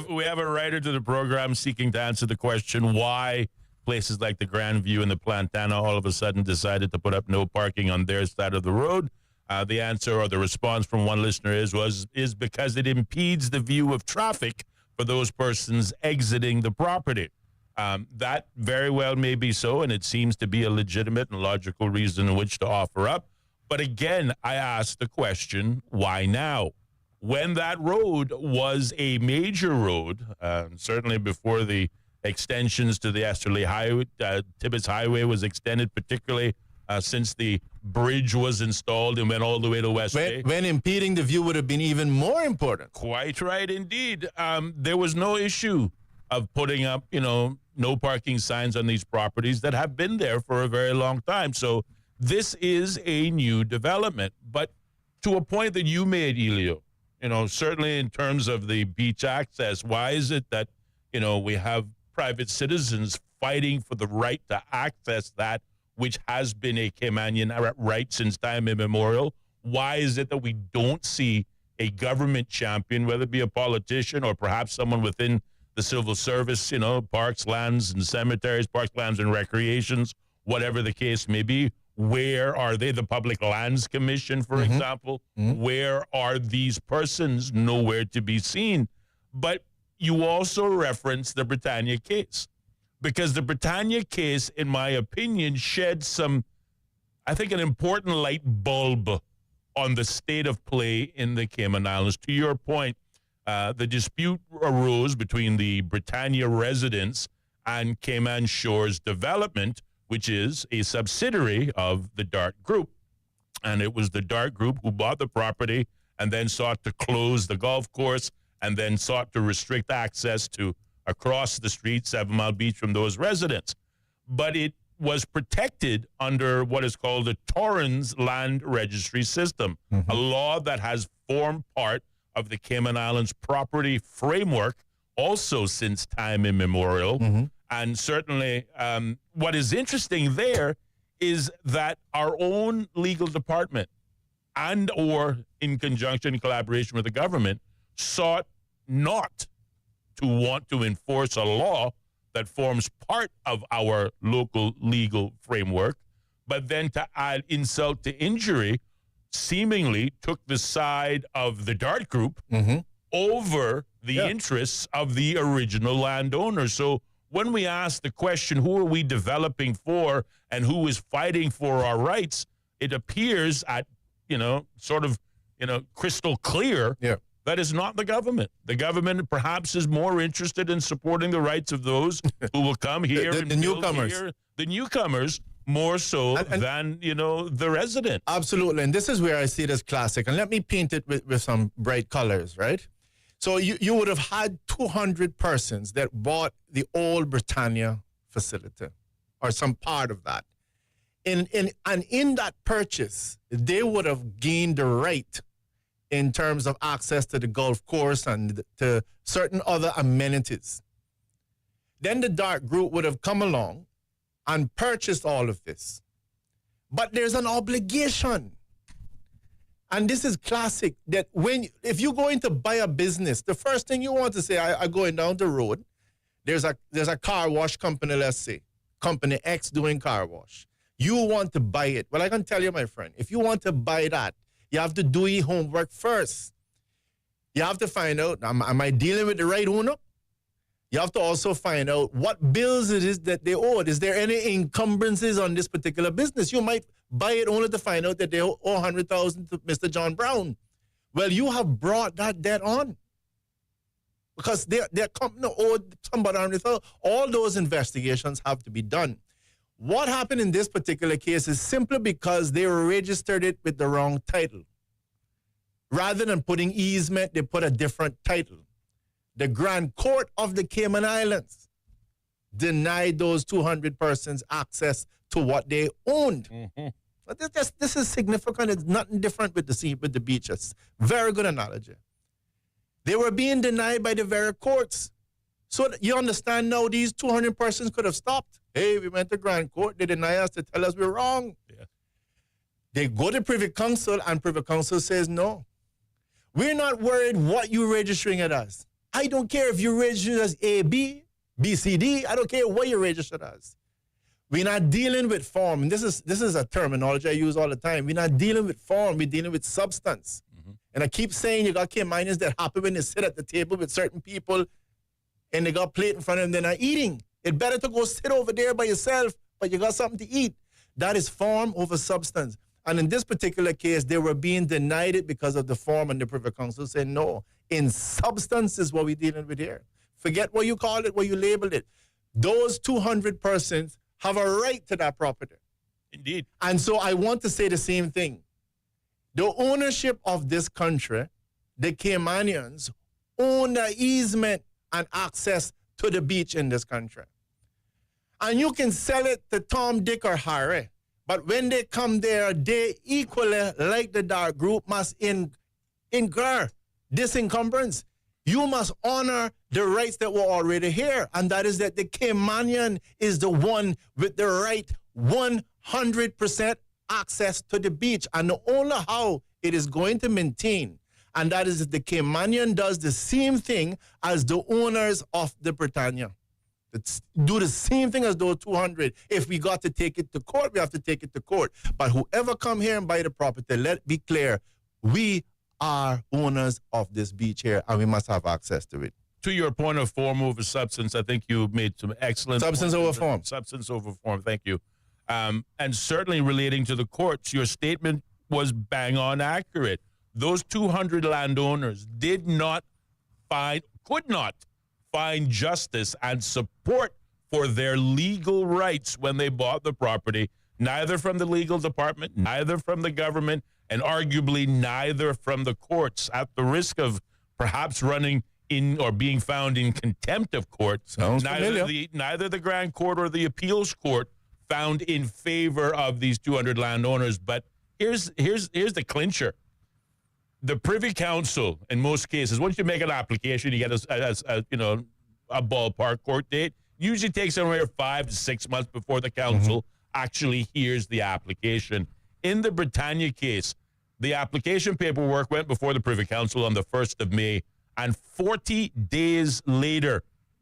We have a writer to the program seeking to answer the question why places like the Grand View and the Plantana all of a sudden decided to put up no parking on their side of the road. The answer or the response from one listener is because it impedes the view of traffic for those persons exiting the property. That very well may be so, and it seems to be a legitimate and logical reason in which to offer up. But again, I ask the question, why now? When that road was a major road, certainly before the extensions to the Esterly Highway, Tibbetts Highway was extended, particularly since the bridge was installed and went all the way to West Bay. When impeding the view would have been even more important. Quite right, indeed. There was no issue of putting up, no parking signs on these properties that have been there for a very long time. So this is a new development. But to a point that you made, Ellio, certainly in terms of the beach access, why is it that, we have private citizens fighting for the right to access that which has been a Caymanian right since time immemorial? Why is it that we don't see a government champion, whether it be a politician or perhaps someone within the the civil service, parks, lands, and cemeteries, parks, lands, and recreations, whatever the case may be. Where are they? The Public Lands Commission, for example. Where are these persons? Nowhere to be seen. But you also reference the Britannia case, because the Britannia case, in my opinion, shed some, I think, an important light bulb on the state of play in the Cayman Islands. To your point, the dispute arose between the Britannia residents and Cayman Shores Development, which is a subsidiary of the DART Group. And it was the DART Group who bought the property and then sought to close the golf course and then sought to restrict access to across the street, 7 Mile Beach, from those residents. But it was protected under what is called the Torrens Land Registry System, a law that has formed part of the Cayman Islands property framework also since time immemorial. And certainly what is interesting there is that our own legal department and or in conjunction, in collaboration with the government, sought not to want to enforce a law that forms part of our local legal framework, but then to add insult to injury, seemingly took the side of the DART Group over the interests of the original landowner. So when we ask the question, who are we developing for and who is fighting for our rights, it appears at, crystal clear that is not the government. The government perhaps is more interested in supporting the rights of those who will come here the newcomers. Here, the newcomers, more so than, the resident. Absolutely. And this is where I see it as classic. And let me paint it with some bright colors, right? So you would have had 200 persons that bought the old Britannia facility or some part of that. And in that purchase, they would have gained the right in terms of access to the golf course and to certain other amenities. Then the DART Group would have come along and purchased all of this. But there's an obligation. And this is classic, that if you're going to buy a business, the first thing you want to say, I going down the road, there's a car wash company, let's say, company X doing car wash. You want to buy it. Well, I can tell you, my friend, if you want to buy that, you have to do your homework first. You have to find out, am I dealing with the right owner? You have to also find out what bills it is that they owe. Is there any encumbrances on this particular business? You might buy it only to find out that they owe $100,000 to Mr. John Brown. Well, you have brought that debt on because their company owed somebody $100,000. All those investigations have to be done. What happened in this particular case is simply because they registered it with the wrong title. Rather than putting easement, they put a different title. The Grand Court of the Cayman Islands denied those 200 persons access to what they owned. But this is significant. It's nothing different with the beaches. Very good analogy. They were being denied by the very courts. So you understand now these 200 persons could have stopped. Hey, we went to Grand Court. They deny us to tell us we're wrong. Yeah. They go to Privy Council and Privy Council says, no, we're not worried what you're registering it as. I don't care if you're registered as A, B, B, C, D. I don't care what you're registered as. We're not dealing with form. And this is a terminology I use all the time. We're not dealing with form. We're dealing with substance. And I keep saying you got Caymanians that happy when they sit at the table with certain people and they got a plate in front of them, they're not eating. It's better to go sit over there by yourself, but you got something to eat. That is form over substance. And in this particular case, they were being denied it because of the form, and the Privy Council said, no, in substance is what we're dealing with here. Forget what you call it, what you labeled it. Those 200 persons have a right to that property. Indeed. And so I want to say the same thing. The ownership of this country, the Caymanians, own the easement and access to the beach in this country. And you can sell it to Tom, Dick, or Harry. But when they come there, they equally, like the DART Group, must incur this encumbrance. You must honor the rights that were already here. And that is that the Caymanian is the one with the right 100% access to the beach. And the only how it is going to maintain And that is that the Caymanian does the same thing as the owners of the Britannia. Do the same thing as those 200. If we got to take it to court, we have to take it to court. But whoever come here and buy the property, let it be clear, we are owners of this beach here, and we must have access to it. To your point of form over substance, I think you made some excellent substance over form. Substance over form. Thank you. And certainly relating to the courts, your statement was bang on accurate. Those 200 landowners could not find justice and support for their legal rights when they bought the property, neither from the legal department, neither from the government, and arguably neither from the courts, at the risk of perhaps running in or being found in contempt of court. Neither the Grand Court or the Appeals Court found in favor of these 200 landowners. But here's the clincher. The Privy Council, in most cases, once you make an application, you get a ballpark court date. Usually takes somewhere 5 to 6 months before the council actually hears the application. In the Britannia case, the application paperwork went before the Privy Council on the 1st of May, and 40 days later,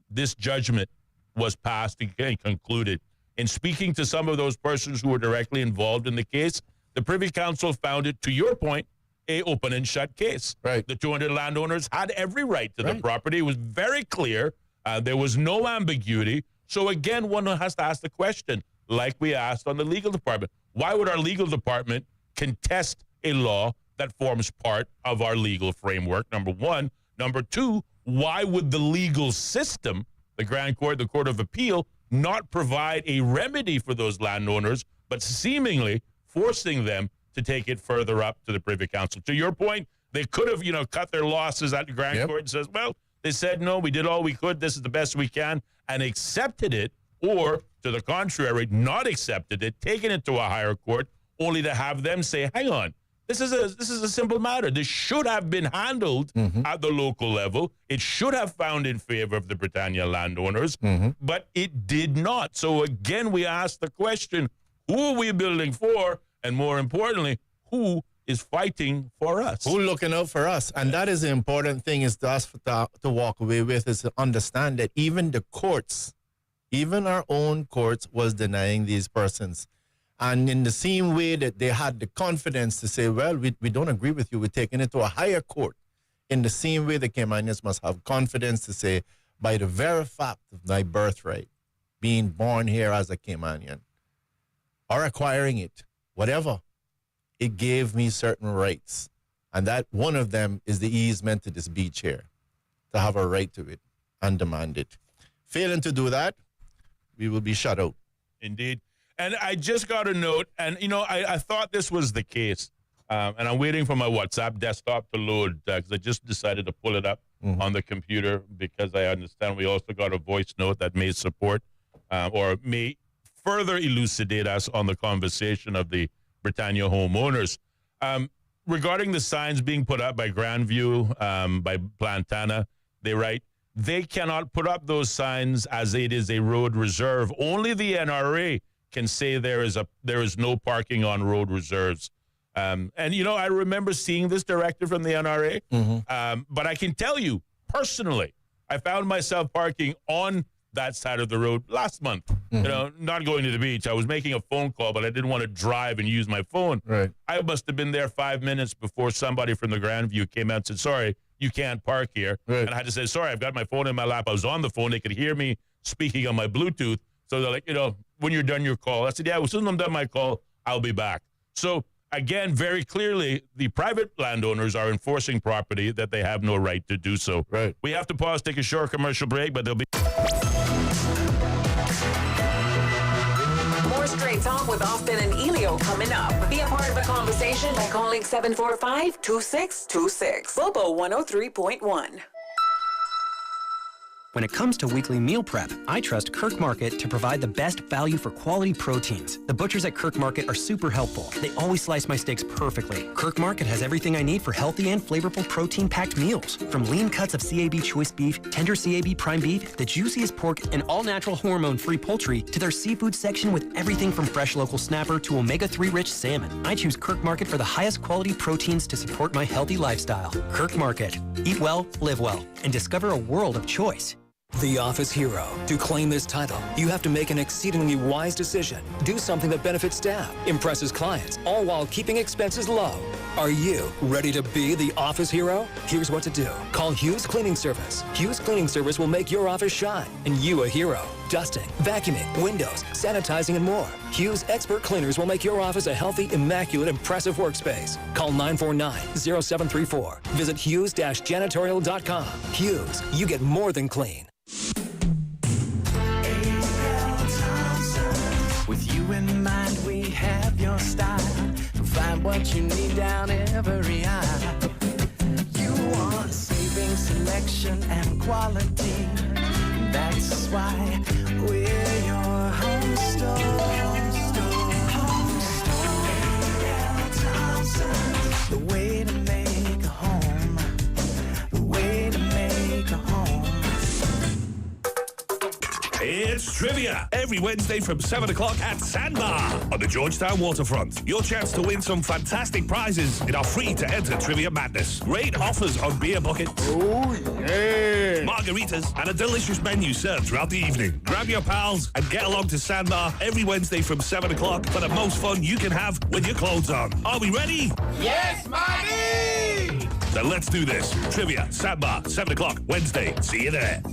this judgment was passed and concluded. In speaking to some of those persons who were directly involved in the case, the Privy Council found it, to your point, a open and shut case. Right. The 200 landowners had every right to the property. It was very clear. There was no ambiguity. So again, one has to ask the question, like we asked on the legal department, why would our legal department contest a law that forms part of our legal framework, number one? Number two, why would the legal system, the Grand Court, the Court of Appeal, not provide a remedy for those landowners, but seemingly forcing them to take it further up to the Privy Council? To your point, they could have, cut their losses at the Grand Court and says, well, they said, no, we did all we could. This is the best we can, and accepted it, or to the contrary, not accepted it, taken it to a higher court, only to have them say, hang on, this is a simple matter. This should have been handled at the local level. It should have found in favor of the Britannia landowners, but it did not. So again, we ask the question, who are we building for? And more importantly, who is fighting for us? Who looking out for us? And that is the important thing, is to us to walk away with, is to understand that even the courts, even our own courts, was denying these persons. And in the same way that they had the confidence to say, well, we don't agree with you, we're taking it to a higher court. In the same way, the Caymanians must have confidence to say, by the very fact of my birthright, being born here as a Caymanian, or acquiring it, whatever, it gave me certain rights. And that one of them is the easement to this beach here, to have a right to it and demand it. Failing to do that, we will be shut out. Indeed. And I just got a note, and, I thought this was the case, and I'm waiting for my WhatsApp desktop to load, because I just decided to pull it up on the computer, because I understand we also got a voice note that may support or may further elucidate us on the conversation of the Britannia homeowners. Regarding the signs being put up by Grandview, by Plantana, they write, they cannot put up those signs as it is a road reserve. Only the NRA can say there is no parking on road reserves. And, I remember seeing this directive from the NRA, but I can tell you personally, I found myself parking on that side of the road last month, not going to the beach. I was making a phone call, but I didn't want to drive and use my phone. Right. I must have been there 5 minutes before somebody from the Grandview came out and said, sorry, you can't park here. Right. And I had to say, sorry, I've got my phone in my lap. I was on the phone. They could hear me speaking on my Bluetooth. So they're like, when you're done your call. I said, yeah, as soon as I'm done my call, I'll be back. So again, very clearly, the private landowners are enforcing property that they have no right to do so. Right. We have to pause, take a short commercial break, but there'll be more Straight Talk with Austin and Ellio coming up. Be a part of the conversation by calling 745-2626. Bobo 103.1. When it comes to weekly meal prep, I trust Kirk Market to provide the best value for quality proteins. The butchers at Kirk Market are super helpful. They always slice my steaks perfectly. Kirk Market has everything I need for healthy and flavorful protein-packed meals. From lean cuts of CAB choice beef, tender CAB prime beef, the juiciest pork, and all-natural hormone-free poultry, to their seafood section with everything from fresh local snapper to omega-3 rich salmon. I choose Kirk Market for the highest quality proteins to support my healthy lifestyle. Kirk Market. Eat well, live well, and discover a world of choice. The Office Hero. To claim this title, you have to make an exceedingly wise decision. Do something that benefits staff, impresses clients, all while keeping expenses low. Are you ready to be the Office Hero? Here's what to do. Call Hughes Cleaning Service. Hughes Cleaning Service will make your office shine and you a hero. Dusting, vacuuming, windows, sanitizing, and more. Hughes expert cleaners will make your office a healthy, immaculate, impressive workspace. Call 949-0734. Visit hughes-janitorial.com. Hughes, you get more than clean. With you in mind, we have your style. Find what you need down every aisle. You want saving, selection, and quality. That's why we're your home store. Home store. The way to make a home. The way to make a home. It's trivia every Wednesday from 7 o'clock at Sandbar on the Georgetown waterfront. Your chance to win some fantastic prizes in our free-to-enter Trivia Madness. Great offers on beer buckets, margaritas, and a delicious menu served throughout the evening. Grab your pals and get along to Sandbar every Wednesday from 7 o'clock for the most fun you can have with your clothes on. Are we ready? Yes, Maggie! Then let's do this. Trivia, Sandbar, 7 o'clock, Wednesday. See you there.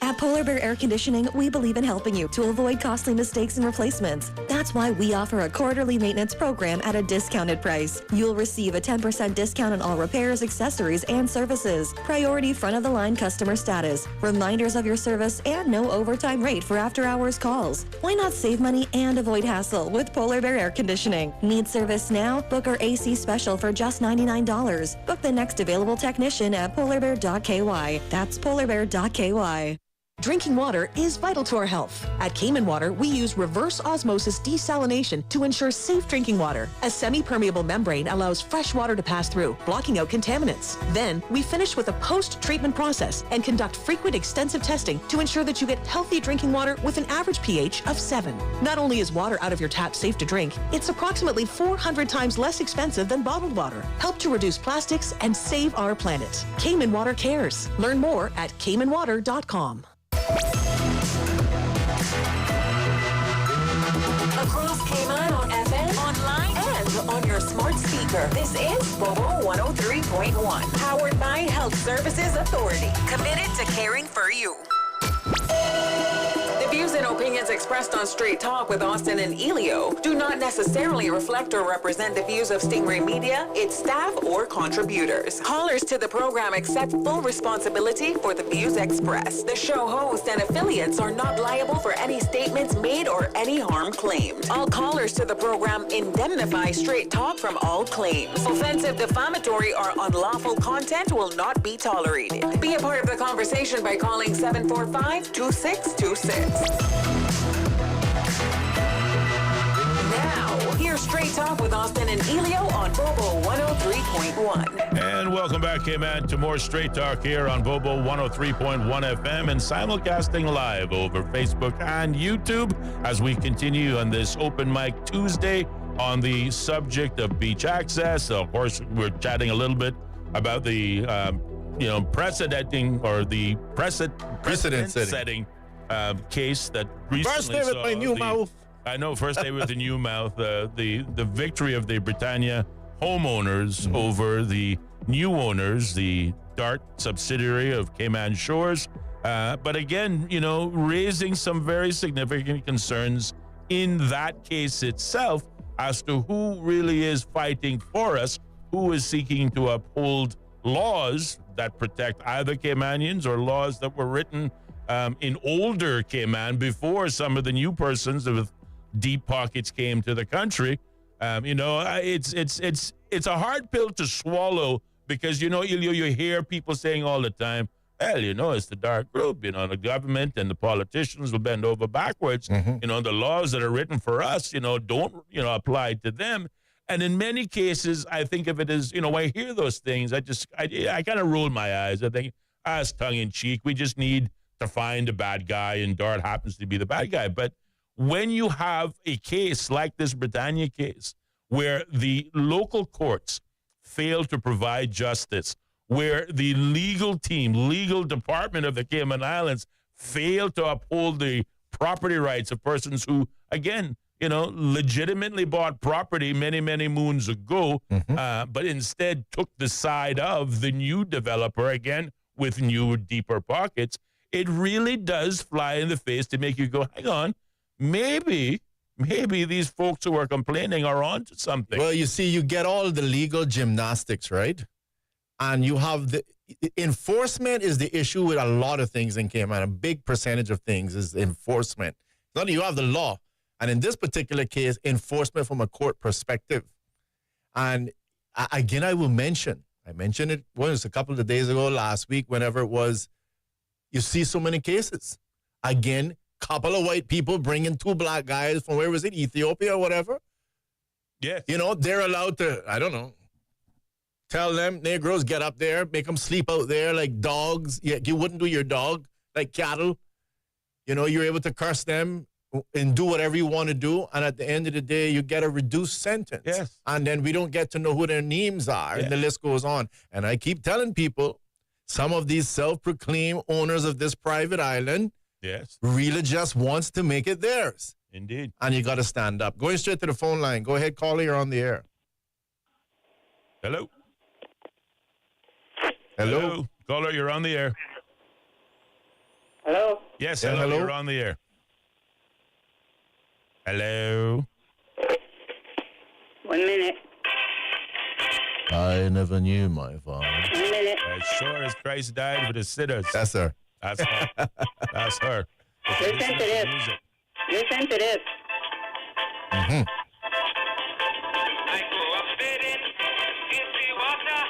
At Polar Bear Air Conditioning, we believe in helping you to avoid costly mistakes and replacements. That's why we offer a quarterly maintenance program at a discounted price. You'll receive a 10% discount on all repairs, accessories, and services. Priority front-of-the-line customer status, reminders of your service, and no overtime rate for after-hours calls. Why not save money and avoid hassle with Polar Bear Air Conditioning? Need service now? Book our AC special for just $99. Book the next available technician at polarbear.ky. That's polarbear.ky. Drinking water is vital to our health. At Cayman Water, we use reverse osmosis desalination to ensure safe drinking water. A semi-permeable membrane allows fresh water to pass through, blocking out contaminants. Then, we finish with a post-treatment process and conduct frequent extensive testing to ensure that you get healthy drinking water with an average pH of 7. Not only is water out of your tap safe to drink, it's approximately 400 times less expensive than bottled water. Help to reduce plastics and save our planet. Cayman Water cares. Learn more at caymanwater.com. Across Cayman on FM, online, and on your smart speaker. This is Bobo 103.1, powered by Health Services Authority, committed to caring for you. The views and opinions expressed on Straight Talk with Austin and Ellio do not necessarily reflect or represent the views of Stingray Media, its staff, or contributors. Callers to the program accept full responsibility for the views expressed. The show host and affiliates are not liable for any statements made or any harm claimed. All callers to the program indemnify Straight Talk from all claims. Offensive, defamatory, or unlawful content will not be tolerated. Be a part of the conversation by calling 745-2626. Now, here's Straight Talk with Austin and Ellio on Bobo 103.1. And welcome back, Cayman, to more Straight Talk here on Bobo 103.1 FM and simulcasting live over Facebook and YouTube as we continue on this Open Mic Tuesday on the subject of beach access. Of course, we're chatting a little bit about the, precedent-setting case that recently First day with my new mouth. I know, first day with the new mouth. The victory of the Britannia homeowners over the new owners, the DART subsidiary of Cayman Shores. But again, raising some very significant concerns in that case itself as to who really is fighting for us, who is seeking to uphold laws that protect either Caymanians or laws that were written in older Cayman before some of the new persons with deep pockets came to the country. It's a hard pill to swallow because, Ellio, you hear people saying all the time, Hell, it's the dark group. The government and the politicians will bend over backwards. The laws that are written for us, don't, apply to them. And in many cases, I think of it as, I hear those things. I kind of roll my eyes. I think, it's tongue-in-cheek. We just need to find a bad guy, and Dart happens to be the bad guy. But when you have a case like this Britannia case, where the local courts fail to provide justice, where the legal department of the Cayman Islands fail to uphold the property rights of persons who, again, legitimately bought property many, many moons ago, but instead took the side of the new developer, again, with new, deeper pockets, it really does fly in the face to make you go, hang on, maybe these folks who are complaining are onto something. Well, you see, you get all the legal gymnastics, right? And you have the enforcement is the issue with a lot of things in Cayman. A big percentage of things is enforcement. Not you have the law. And in this particular case, enforcement from a court perspective. And again, I mentioned it once a couple of days ago, last week, whenever it was, you see so many cases. Again, couple of white people bringing two black guys from, where was it, Ethiopia or whatever? Yeah. They're allowed to, I don't know, tell them, Negroes, get up there, make them sleep out there like dogs. You wouldn't do your dog like cattle. You're able to curse them and do whatever you want to do. And at the end of the day, you get a reduced sentence. Yes. And then we don't get to know who their names are. Yes. And the list goes on. And I keep telling people, some of these self-proclaimed owners of this private island really just wants to make it theirs. Indeed. And you got to stand up. Going straight to the phone line. Go ahead, caller, you're on the air. Hello. Hello. Caller, you're on the air. Hello? Yes, Yeah, hello. You're on the air. Hello. 1 minute. I never knew my father. 1 minute. As sure as Christ died for the sinners. That's her. That's her. That's her. Listen to this. Listen to this. Mm-hmm. I grew up fading in sea water,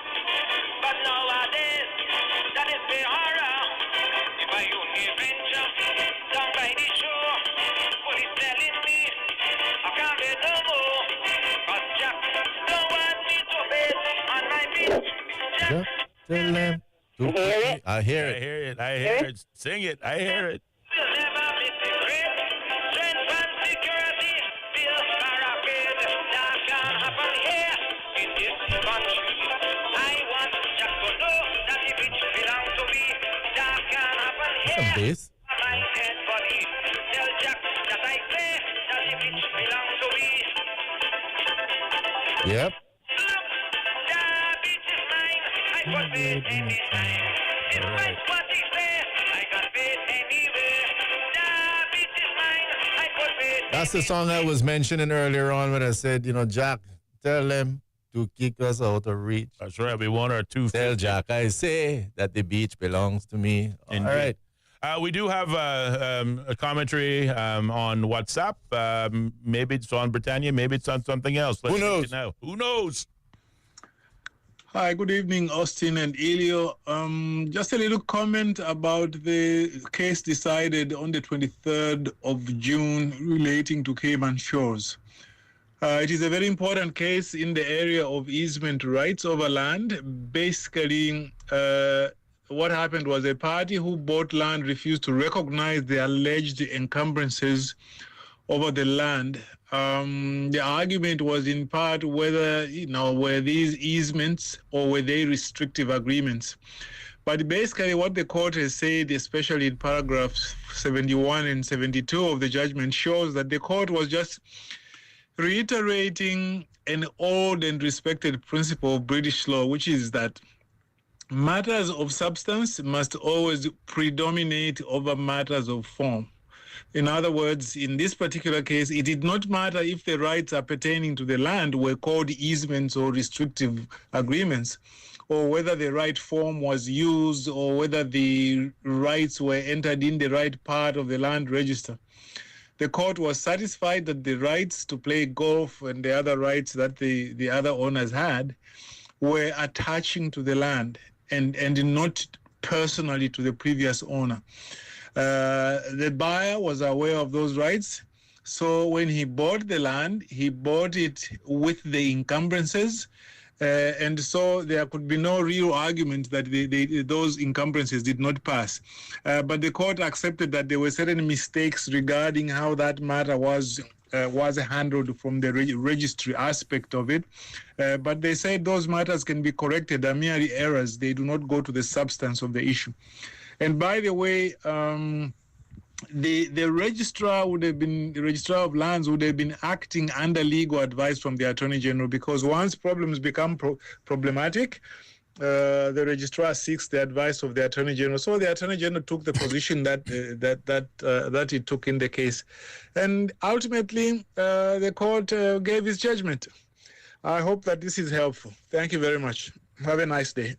but nowadays that is the horror. If I only venture down by the shore, police telling me I can't wait no more. Cause Jack don't want me to bathe on my beach. Jack, Tell them. I hear it. I hear it. I hear it. Sing it. I hear it. will never be secret. Strength and security feel parapet. That can happen here in this country. I want Jack to know that the beach belongs to me. That can happen Some here. bass. My dead body. Tell Jack that I say that the beach belongs to me. Yep. Look, the beach is mine. I could bathe anytime. Despite what he says, I can bathe anywhere. The beach is mine. I could bathe. That's the song I was mentioning earlier on when I said, Jack, tell them to kick us out of reach. That's right. We want our 250. Tell Jack I say that the beach belongs to me. Indeed. All right. We do have a commentary on WhatsApp. Maybe it's on Britannia. Maybe it's on something else. Let's Who knows? check it now. Who knows? Hi, good evening, Austin and Ellio. Just a little comment about the case decided on the 23rd of June relating to Cayman Shores. It is a very important case in the area of easement rights over land. Basically, what happened was a party who bought land refused to recognize the alleged encumbrances over the land. The argument was in part whether, were these easements or were they restrictive agreements. But basically what the court has said, especially in paragraphs 71 and 72 of the judgment, shows that the court was just reiterating an old and respected principle of British law, which is that matters of substance must always predominate over matters of form. In other words, in this particular case, it did not matter if the rights pertaining to the land were called easements or restrictive agreements, or whether the right form was used, or whether the rights were entered in the right part of the land register. The court was satisfied that the rights to play golf and the other rights that the other owners had were attaching to the land and not personally to the previous owner. The buyer was aware of those rights. So when he bought the land, he bought it with the encumbrances. And so there could be no real argument that those encumbrances did not pass. But the court accepted that there were certain mistakes regarding how that matter was handled from the registry aspect of it. But they said those matters can be corrected. They're merely errors. They do not go to the substance of the issue. And by the way, the registrar of lands would have been acting under legal advice from the Attorney General, because once problems become problematic, the registrar seeks the advice of the Attorney General. So the Attorney General took the position that he took in the case, and ultimately the court gave his judgment. I hope that this is helpful. Thank you very much. Have a nice day.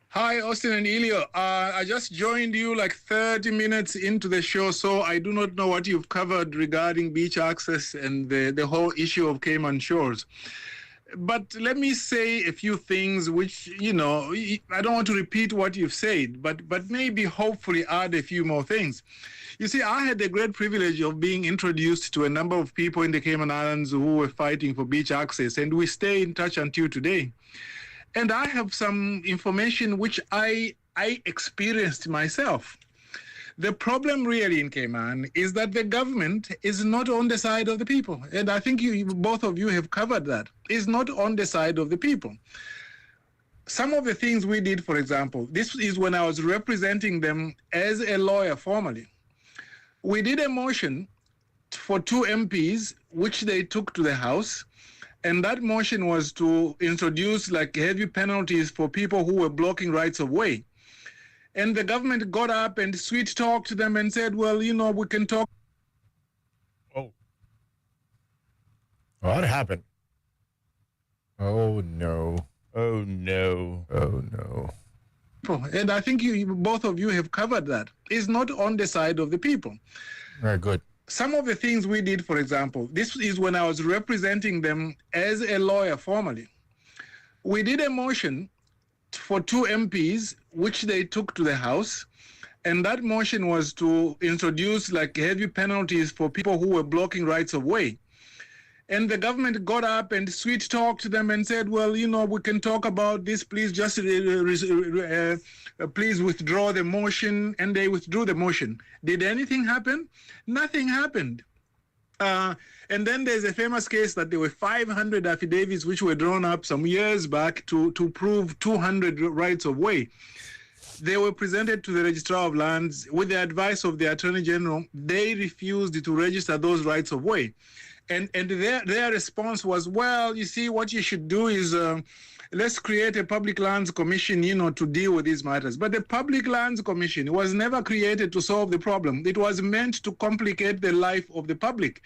Hi, Austin and Ellio. I just joined you like 30 minutes into the show, so I do not know what you've covered regarding beach access and the whole issue of Cayman Shores. But let me say a few things which, I don't want to repeat what you've said, but maybe hopefully add a few more things. You see, I had the great privilege of being introduced to a number of people in the Cayman Islands who were fighting for beach access, and we stay in touch until today. And I have some information which I experienced myself. The problem really in Cayman is that the government is not on the side of the people. And I think both of you have covered that. Is not on the side of the people. Some of the things we did, for example, this is when I was representing them as a lawyer formally. We did a motion for 2 MPs, which they took to the House. And that motion was to introduce like heavy penalties for people who were blocking rights of way. And the government got up and sweet talked them and said, well, we can talk. Oh. What happened? Oh, no. Oh, no. Oh, no. And I think both of you have covered that. Is not on the side of the people. Very good. Some of the things we did, for example, this is when I was representing them as a lawyer formally. We did a motion for 2 MPs, which they took to the House. And that motion was to introduce like heavy penalties for people who were blocking rights of way. And the government got up and sweet talked them and said, well, we can talk about this. Please just please withdraw the motion. And they withdrew the motion. Did anything happen? Nothing happened. And then there's a famous case that there were 500 affidavits which were drawn up some years back to prove 200 rights of way. They were presented to the Registrar of Lands with the advice of the Attorney General. They refused to register those rights of way. And their response was, well, you see, what you should do is let's create a Public Lands Commission, to deal with these matters. But the Public Lands Commission was never created to solve the problem. It was meant to complicate the life of the public.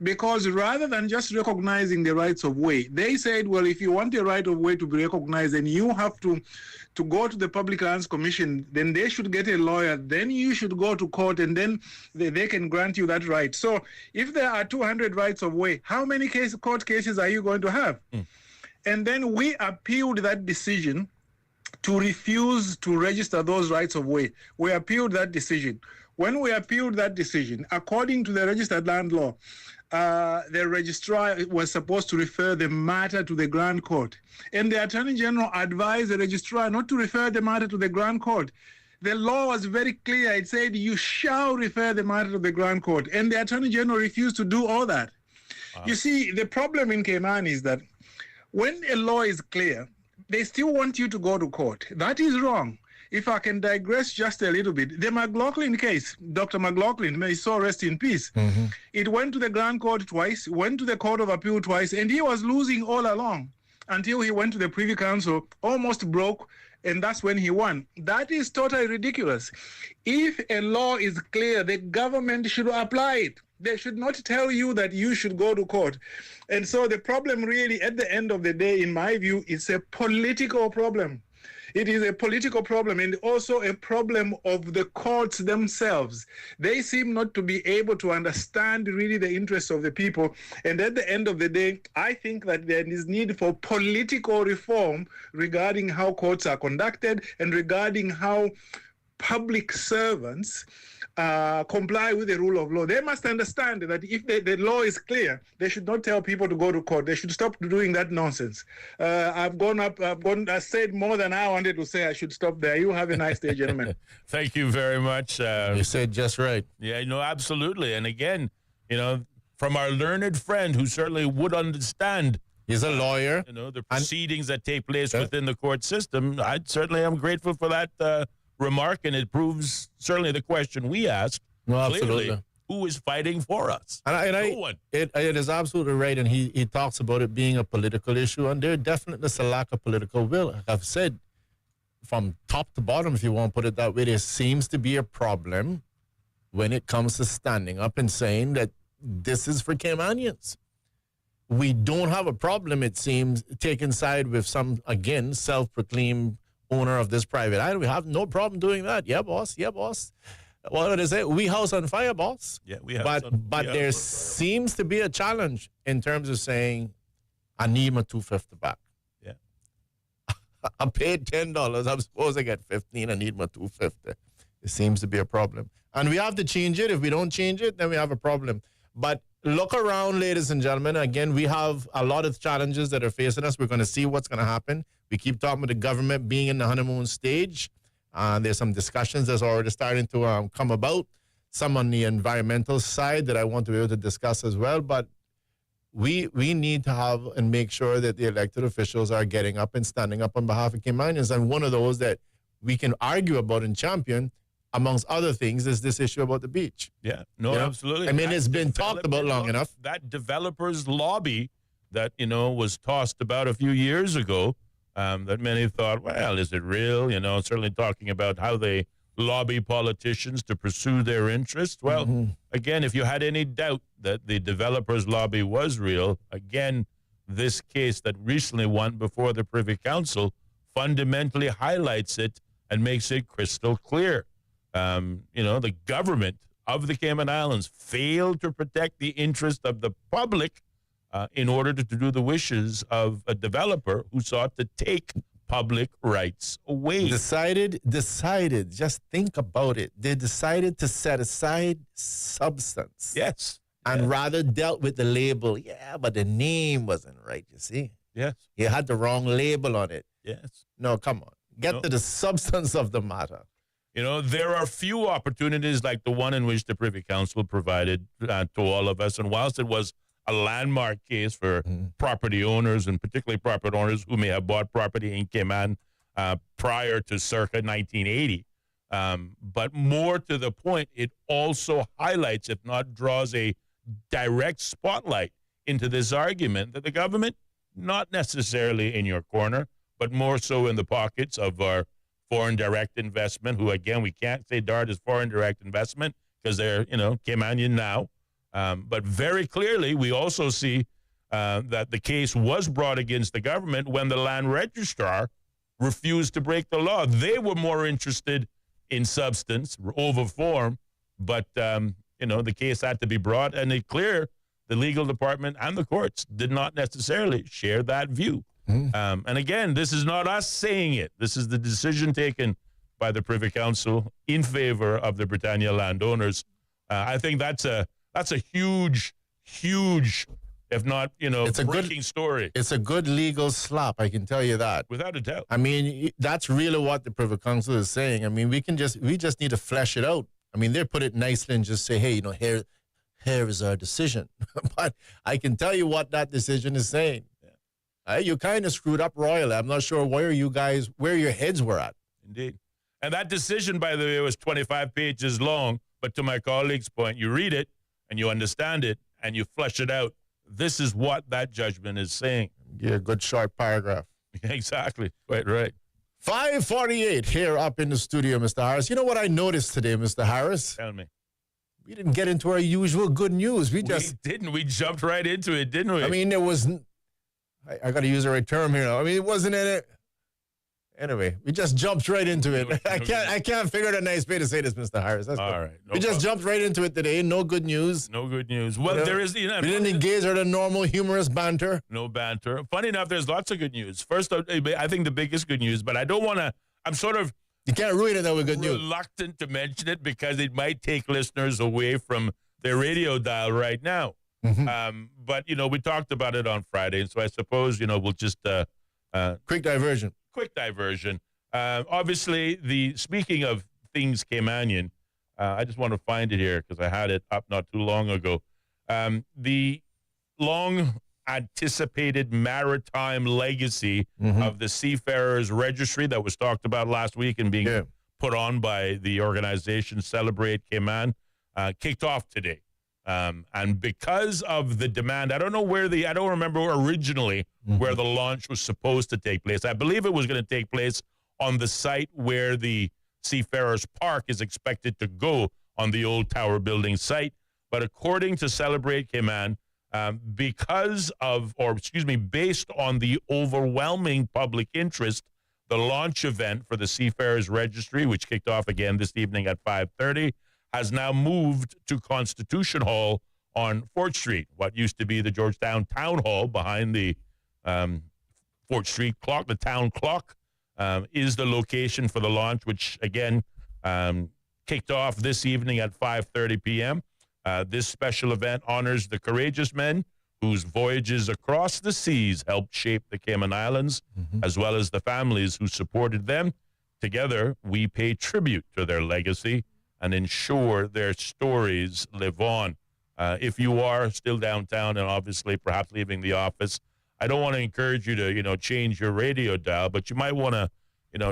Because rather than just recognizing the rights of way, they said, well, if you want the right of way to be recognized, then you have to go to the Public Lands Commission, then they should get a lawyer, then you should go to court, and then they can grant you that right. So if there are 200 rights of way, how many court cases are you going to have? And then we appealed that decision to refuse to register those rights of way. We appealed that decision. When we appealed that decision, according to the registered land law, the registrar was supposed to refer the matter to the Grand Court. And the Attorney General advised the registrar not to refer the matter to the Grand Court. The law was very clear. It said you shall refer the matter to the Grand Court. And the Attorney General refused to do all that. Wow. You see, the problem in Cayman is that when a law is clear, they still want you to go to court. That is wrong. If I can digress just a little bit, the McLaughlin case, Dr. McLaughlin, may so rest in peace. Mm-hmm. It went to the Grand Court twice, went to the Court of Appeal twice, and he was losing all along until he went to the Privy Council, almost broke, and that's when he won. That is totally ridiculous. If a law is clear, the government should apply it. They should not tell you that you should go to court. And so the problem really, at the end of the day, in my view, is a political problem. It is a political problem and also a problem of the courts themselves. They seem not to be able to understand really the interests of the people. And at the end of the day, I think that there is need for political reform regarding how courts are conducted and regarding how public servants comply with the rule of law. They must understand that if the law is clear, they should not tell people to go to court. They should stop doing that nonsense. I said more than I wanted to say. I should stop there. You have a nice day, gentlemen. Thank you very much. You said just right. Yeah, no, absolutely. And again, from our learned friend who certainly would understand. He's a lawyer. The proceedings that take place within the court system. I certainly am grateful for that remark, and it proves certainly the question we asked. No, clearly, absolutely. who is fighting for us? No one. It is absolutely right, and he talks about it being a political issue, and there definitely is a lack of political will. Like I've said, from top to bottom, if you want to put it that way, there seems to be a problem when it comes to standing up and saying that this is for Caymanians. We don't have a problem, it seems, taking side with some, again, self-proclaimed owner of this private island. We have no problem doing that. Yeah, boss. Yeah, boss. What do they say? We house on fire, boss. Yeah, we have. But there seems to be a challenge in terms of saying, I need my $250 back. Yeah. I paid $10. I'm supposed to get $15. I need my $250. It seems to be a problem. And we have to change it. If we don't change it, then we have a problem. But look around, ladies and gentlemen. Again, we have a lot of challenges that are facing us. We're going to see what's going to happen. We keep talking about the government being in the honeymoon stage. There's some discussions that's already starting to come about. Some on the environmental side that I want to be able to discuss as well. But we need to have and make sure that the elected officials are getting up and standing up on behalf of Caymanians. And one of those that we can argue about and champion, amongst other things, is this issue about the beach. Yeah, no, absolutely. I mean, it's been talked about long enough. That developers lobby that, was tossed about a few years ago, that many thought, well, is it real? Certainly talking about how they lobby politicians to pursue their interests. Well, again, if you had any doubt that the developers lobby was real, again, this case that recently went before the Privy Council fundamentally highlights it and makes it crystal clear. The government of the Cayman Islands failed to protect the interest of the public in order to do the wishes of a developer who sought to take public rights away. Decided, just think about it. They decided to set aside substance. Yes. And rather dealt with the label. Yeah, but the name wasn't right, you see. Yes. You had the wrong label on it. Yes. No, come on. Get to the substance of the matter. There are few opportunities like the one in which the Privy Council provided to all of us. And whilst it was a landmark case for property owners, and particularly property owners who may have bought property in Cayman prior to circa 1980, but more to the point, it also highlights, if not draws a direct spotlight into this argument that the government, not necessarily in your corner, but more so in the pockets of our foreign direct investment, who, again, we can't say DART is foreign direct investment because they're, Caymanian now. But very clearly, we also see that the case was brought against the government when the land registrar refused to break the law. They were more interested in substance over form, but, the case had to be brought, and it's clear the legal department and the courts did not necessarily share that view. And again, this is not us saying it. This is the decision taken by the Privy Council in favor of the Britannia landowners. I think that's a huge, if not, it's a breaking story. It's a good legal slap, I can tell you that. Without a doubt. I mean, that's really what the Privy Council is saying. I mean, we just need to flesh it out. I mean, they put it nicely and just say, hey, here is our decision. But I can tell you what that decision is saying. You kind of screwed up royally. I'm not sure where your heads were at. Indeed. And that decision, by the way, was 25 pages long. But to my colleague's point, you read it and you understand it and you flesh it out. This is what that judgment is saying. Yeah, good short paragraph. Exactly. Quite right. 5:48 here up in the studio, Mr. Harris. You know what I noticed today, Mr. Harris? Tell me. We didn't get into our usual good news. We didn't. We jumped right into it, didn't we? I mean, there was... I got to use the right term here now. I mean, it wasn't in it. Anyway, we just jumped right into it. I can't figure out a nice way to say this, Mr. Harris. That's All good. right. No we just jumped right into it today. No good news. No good news. Well, there is. We didn't engage in the normal humorous banter. No banter. Funny enough, there's lots of good news. First, I think the biggest good news, but I don't want to. I'm sort of. You can't ruin it though with good news. Reluctant to mention it because it might take listeners away from their radio dial right now. But we talked about it on Friday, and so I suppose we'll just quick diversion. Quick diversion. Obviously, speaking of things Caymanian, I just want to find it here because I had it up not too long ago. The long anticipated maritime legacy of the Seafarers Registry that was talked about last week and being put on by the organization Celebrate Cayman kicked off today. And because of the demand, I don't remember originally where the launch was supposed to take place. I believe it was going to take place on the site where the Seafarers Park is expected to go on the old tower building site. But according to Celebrate Cayman, based on the overwhelming public interest, the launch event for the Seafarers Registry, which kicked off again this evening at 5:30, has now moved to Constitution Hall on Fort Street, what used to be the Georgetown Town Hall behind the Fort Street clock. The town clock is the location for the launch, which, again, kicked off this evening at 5:30 p.m. This special event honors the courageous men whose voyages across the seas helped shape the Cayman Islands, as well as the families who supported them. Together, we pay tribute to their legacy and ensure their stories live on. If you are still downtown and obviously perhaps leaving the office, I don't want to encourage you to, change your radio dial, but you might want to,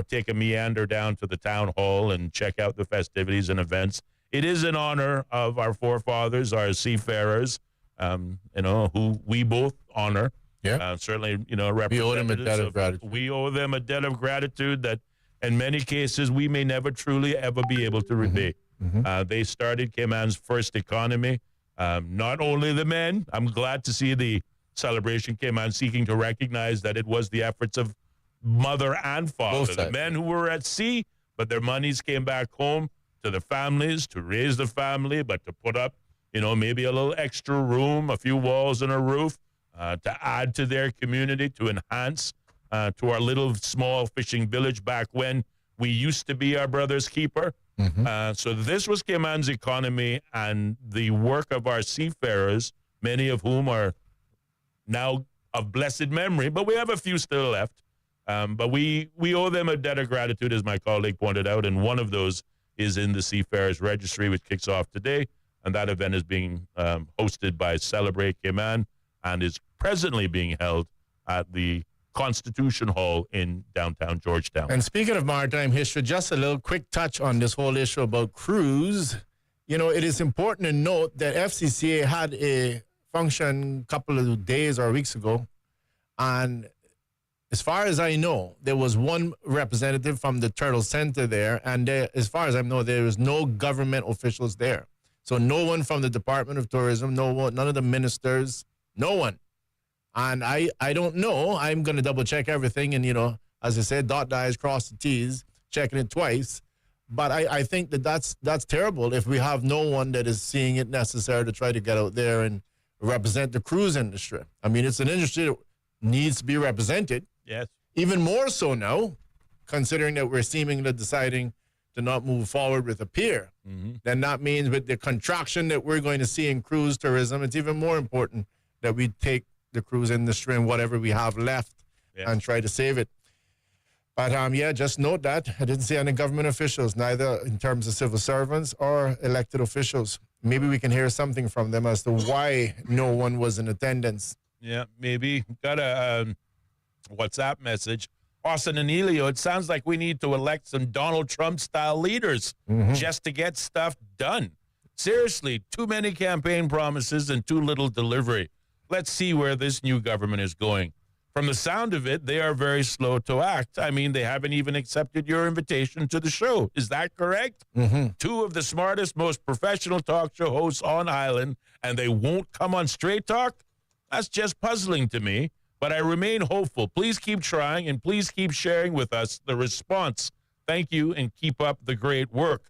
take a meander down to the town hall and check out the festivities and events. It is in honor of our forefathers, our seafarers, who we both honor. Yeah. Certainly, we owe them a debt of gratitude. We owe them a debt of gratitude that in many cases we may never truly ever be able to repay. They started Cayman's first economy. Not only the men, I'm glad to see the celebration Cayman seeking to recognize that it was the efforts of mother and father, the men who were at sea, but their monies came back home to the families to raise the family, but to put up, maybe a little extra room, a few walls and a roof, to add to their community, to enhance to our little small fishing village back when we used to be our brother's keeper. So this was Cayman's economy and the work of our seafarers, many of whom are now of blessed memory, but we have a few still left. But we owe them a debt of gratitude, as my colleague pointed out, and one of those is in the Seafarers Registry, which kicks off today, and that event is being hosted by Celebrate Cayman and is presently being held at the Constitution Hall in downtown Georgetown. And speaking of maritime history, just a little quick touch on this whole issue about cruise. It is important to note that FCCA had a function a couple of days or weeks ago, and as far as I know, there was one representative from the Turtle Center there, and as far as I know, there was no government officials there. So no one from the Department of Tourism, none of the ministers, no one. And I don't know. I'm going to double check everything and, as I said, dot the I's, cross the T's, checking it twice. But I think that's terrible if we have no one that is seeing it necessary to try to get out there and represent the cruise industry. I mean, it's an industry that needs to be represented. Yes. Even more so now, considering that we're seemingly deciding to not move forward with a pier. Then that means with the contraction that we're going to see in cruise tourism, it's even more important that we take the cruise industry and whatever we have left and try to save it. But just note that I didn't see any government officials, neither in terms of civil servants or elected officials. Maybe we can hear something from them as to why no one was in attendance. Yeah, maybe. Got a WhatsApp message. Austin and Ellio, it sounds like we need to elect some Donald Trump-style leaders just to get stuff done. Seriously, too many campaign promises and too little delivery. Let's see where this new government is going. From the sound of it, they are very slow to act. I mean, they haven't even accepted your invitation to the show. Is that correct? Two of the smartest, most professional talk show hosts on island, and they won't come on Straight Talk? That's just puzzling to me. But I remain hopeful. Please keep trying, and please keep sharing with us the response. Thank you, and keep up the great work.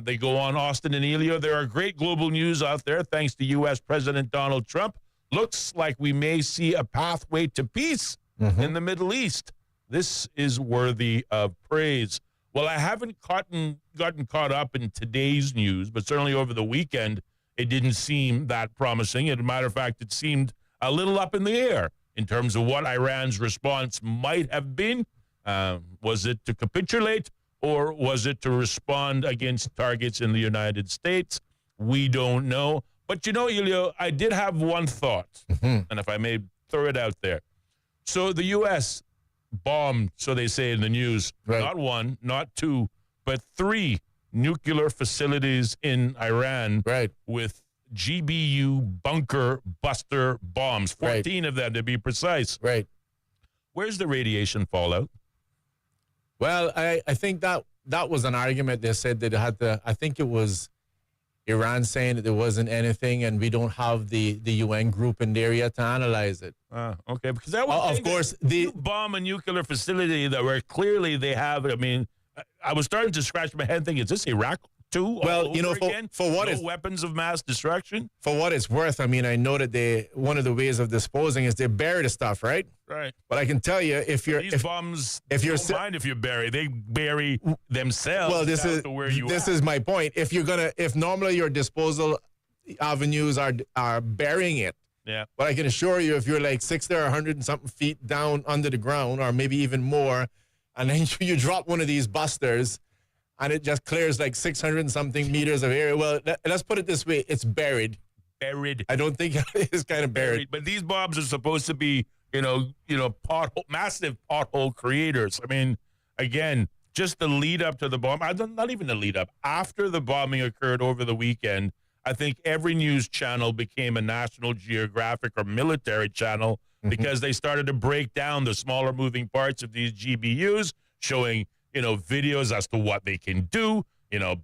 They go on, Austin and Ellio. There are great global news out there, thanks to U.S. President Donald Trump. Looks like we may see a pathway to peace in the Middle East. This is worthy of praise. Well, I haven't gotten caught up in today's news, but certainly over the weekend, it didn't seem that promising. As a matter of fact, it seemed a little up in the air in terms of what Iran's response might have been. Was it to capitulate, or was it to respond against targets in the United States? We don't know. But, you know, Ellio, I did have one thought, and if I may throw it out there. So the U.S. bombed, so they say in the news, not one, not two, but 3 nuclear facilities in Iran with GBU bunker buster bombs, 14 of them to be precise. Where's the radiation fallout? Well, I think that was an argument. They said that it had to, I think it was Iran saying that there wasn't anything, and we don't have the UN group in there yet to analyze it. Okay, because that was of course you bomb a nuclear facility that where clearly they have. I mean, I was starting to scratch my head thinking, is this Iraq too? Well, you know, for what no weapons of mass destruction. For what it's worth, I mean, I know that one of the ways of disposing is they bury the stuff, right? Right. But I can tell you, bombs, if you're don't mind if you bury, they bury themselves. Well, this is my point. If normally your disposal avenues are burying it. Yeah. But I can assure you, if you're like 60 or 100 and something feet down under the ground, or maybe even more, and then you drop one of these busters, and it just clears like 600 and something meters of area. Well, let's put it this way: it's buried. Buried. I don't think it's kind of buried. But these bombs are supposed to be, massive pothole creators. I mean, again, just the lead up to the bomb. Not even the lead up. After the bombing occurred over the weekend, I think every news channel became a National Geographic or military channel because they started to break down the smaller moving parts of these GBUs, showing, videos as to what they can do,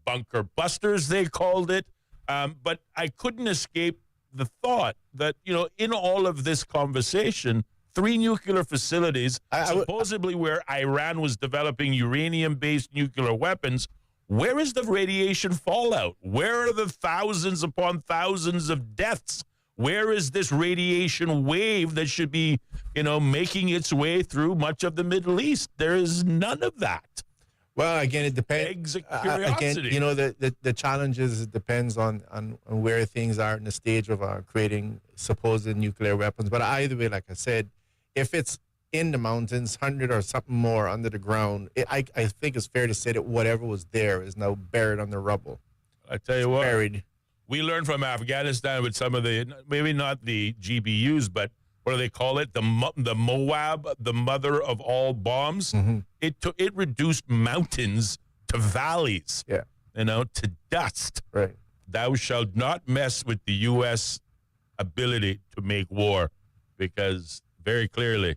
bunker busters, they called it. But I couldn't escape the thought that, in all of this conversation, 3 nuclear facilities, supposedly where Iran was developing uranium-based nuclear weapons. Where is the radiation fallout? Where are the thousands upon thousands of deaths? Where is this radiation wave that should be, making its way through much of the Middle East? There is none of that. Well, again, it depends. Eggs of curiosity. Again, the challenge is it depends on where things are in the stage of creating supposed nuclear weapons. But either way, like I said, if it's in the mountains, 100 or something more under the ground, I think it's fair to say that whatever was there is now buried under rubble. I tell you what, buried. We learned from Afghanistan with some of the, maybe not the GBUs, but what do they call it? The Moab, the mother of all bombs. It reduced mountains to valleys. Yeah. To dust. Right. Thou shalt not mess with the U.S. ability to make war, because very clearly